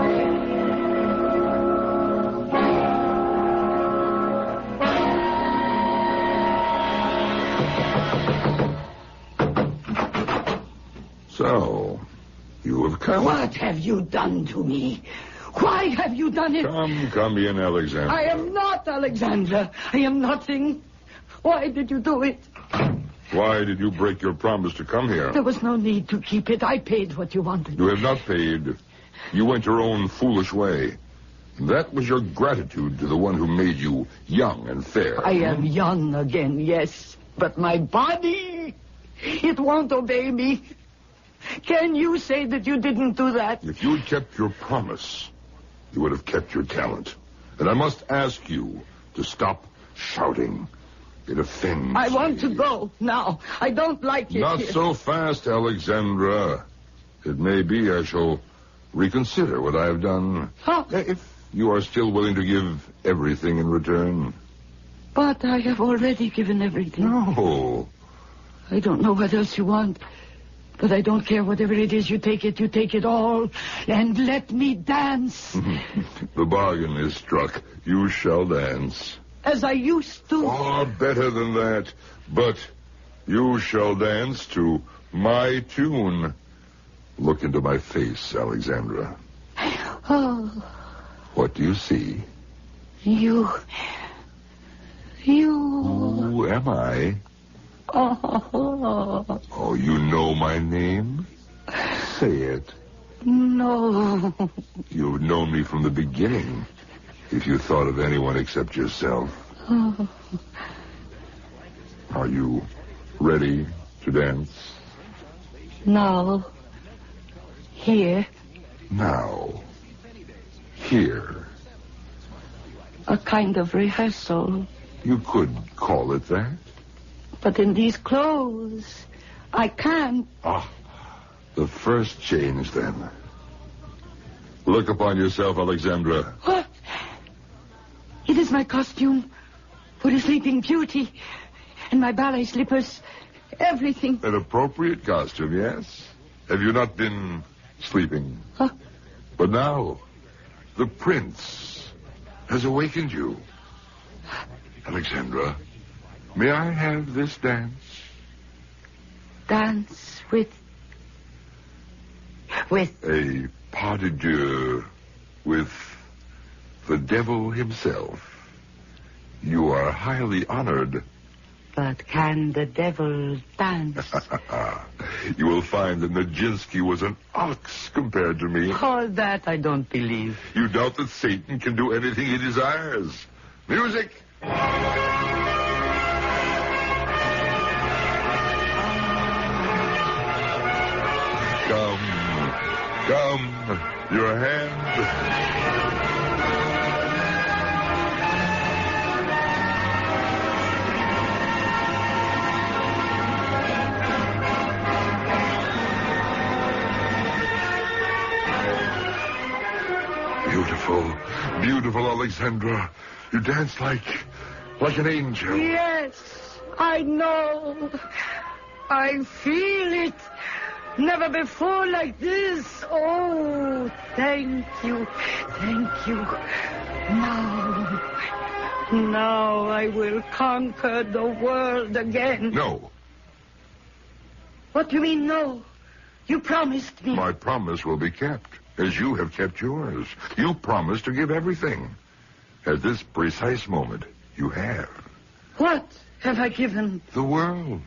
Speaker 16: So, you have come.
Speaker 15: What have you done to me? Why have you done it?
Speaker 16: Come in, Alexandra.
Speaker 15: I am not Alexandra. I am nothing. Why did you do it?
Speaker 16: Why did you break your promise to come here?
Speaker 15: There was no need to keep it. I paid what you wanted.
Speaker 16: You have not paid. You went your own foolish way. That was your gratitude to the one who made you young and fair.
Speaker 15: I am young again, yes. But my body, it won't obey me. Can you say that you didn't do that?
Speaker 16: If you had kept your promise, you would have kept your talent. And I must ask you to stop shouting. It offends
Speaker 15: I want to go now. I don't like it
Speaker 16: Not
Speaker 15: here.
Speaker 16: so fast, Alexandra. It may be I shall reconsider what I have done.
Speaker 15: Huh?
Speaker 16: If you are still willing to give everything in return.
Speaker 15: But I have already given everything.
Speaker 16: No.
Speaker 15: I don't know what else you want. But I don't care whatever it is. You take it all. And let me dance.
Speaker 16: The bargain is struck. You shall dance.
Speaker 15: As I used to.
Speaker 16: Far better than that. But you shall dance to my tune. Look into my face, Alexandra.
Speaker 15: Oh.
Speaker 16: What do you see?
Speaker 15: You.
Speaker 16: Who am I? Oh, you know my name? Say it.
Speaker 15: No.
Speaker 16: You've known me from the beginning. If you thought of anyone except yourself.
Speaker 15: Oh.
Speaker 16: Are you ready to dance?
Speaker 15: Now. Here.
Speaker 16: Now. Here.
Speaker 15: A kind of rehearsal.
Speaker 16: You could call it that.
Speaker 15: But in these clothes, I can't.
Speaker 16: The first change, then. Look upon yourself, Alexandra.
Speaker 15: What? It is my costume for the Sleeping Beauty and my ballet slippers. Everything.
Speaker 16: An appropriate costume, yes? Have you not been sleeping?
Speaker 15: Huh?
Speaker 16: But now, the prince has awakened you. Alexandra, may I have this dance?
Speaker 15: Dance with...
Speaker 16: A pas de deux with the devil himself. You are highly honored.
Speaker 15: But can the devil dance?
Speaker 16: You will find that Nijinsky was an ox compared to me.
Speaker 15: All that I don't believe.
Speaker 16: You doubt that Satan can do anything he desires. Music! Come, your hand. Beautiful Alexandra. You dance like an angel.
Speaker 15: Yes, I know. I feel it. Never before like this. Oh, thank you. Thank you. Now I will conquer the world again.
Speaker 16: No.
Speaker 15: What do you mean, no? You promised me.
Speaker 16: My promise will be kept, as you have kept yours. You promised to give everything. At this precise moment, you have.
Speaker 15: What have I given?
Speaker 16: The world.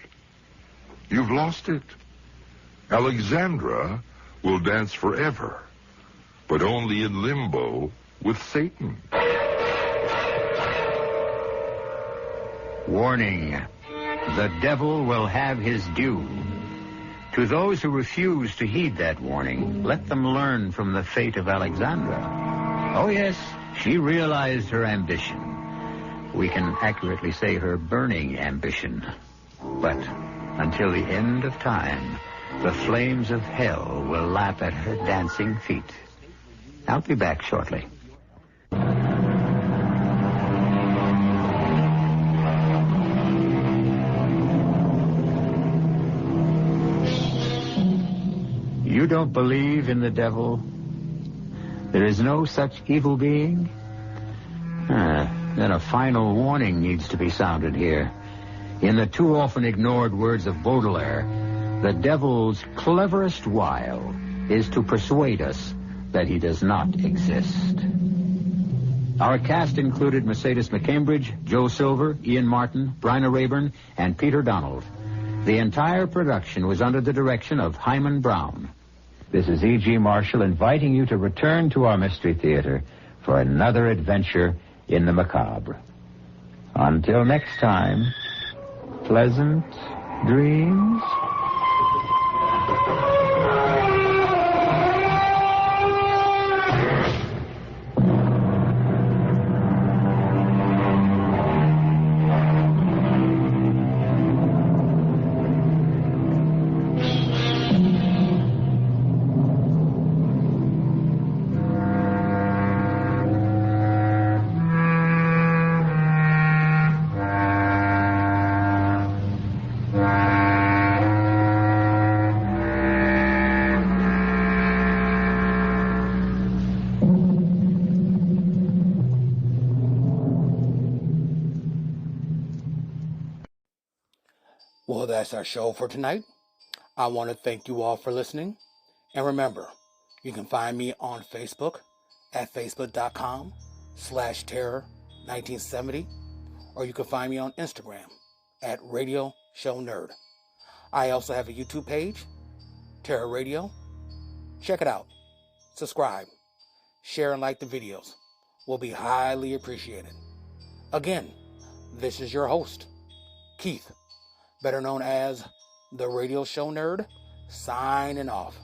Speaker 16: You've lost it. Alexandra will dance forever, but only in limbo with Satan.
Speaker 2: Warning. The devil will have his due. To those who refuse to heed that warning, let them learn from the fate of Alexandra. Oh, yes, she realized her ambition. we can accurately say her burning ambition. But until the end of time, the flames of hell will lap at her dancing feet. I'll be back shortly. You don't believe in the devil? There is no such evil being? Then a final warning needs to be sounded here. In the too often ignored words of Baudelaire, the devil's cleverest wile is to persuade us that he does not exist. Our cast included Mercedes McCambridge, Joe Silver, Ian Martin, Bryna Rayburn, and Peter Donald. The entire production was under the direction of Hyman Brown. This is E.G. Marshall inviting you to return to our Mystery Theater for another adventure in the macabre. Until next time, pleasant dreams.
Speaker 1: Well, that's our show for tonight. I want to thank you all for listening. And remember, you can find me on Facebook at facebook.com/terror1970, or you can find me on Instagram at Radio Show Nerd. I also have a YouTube page, Terror Radio. Check it out. Subscribe. Share and like the videos. Will be highly appreciated. Again, this is your host, Keith, better known as the Radio Show Nerd, signing off.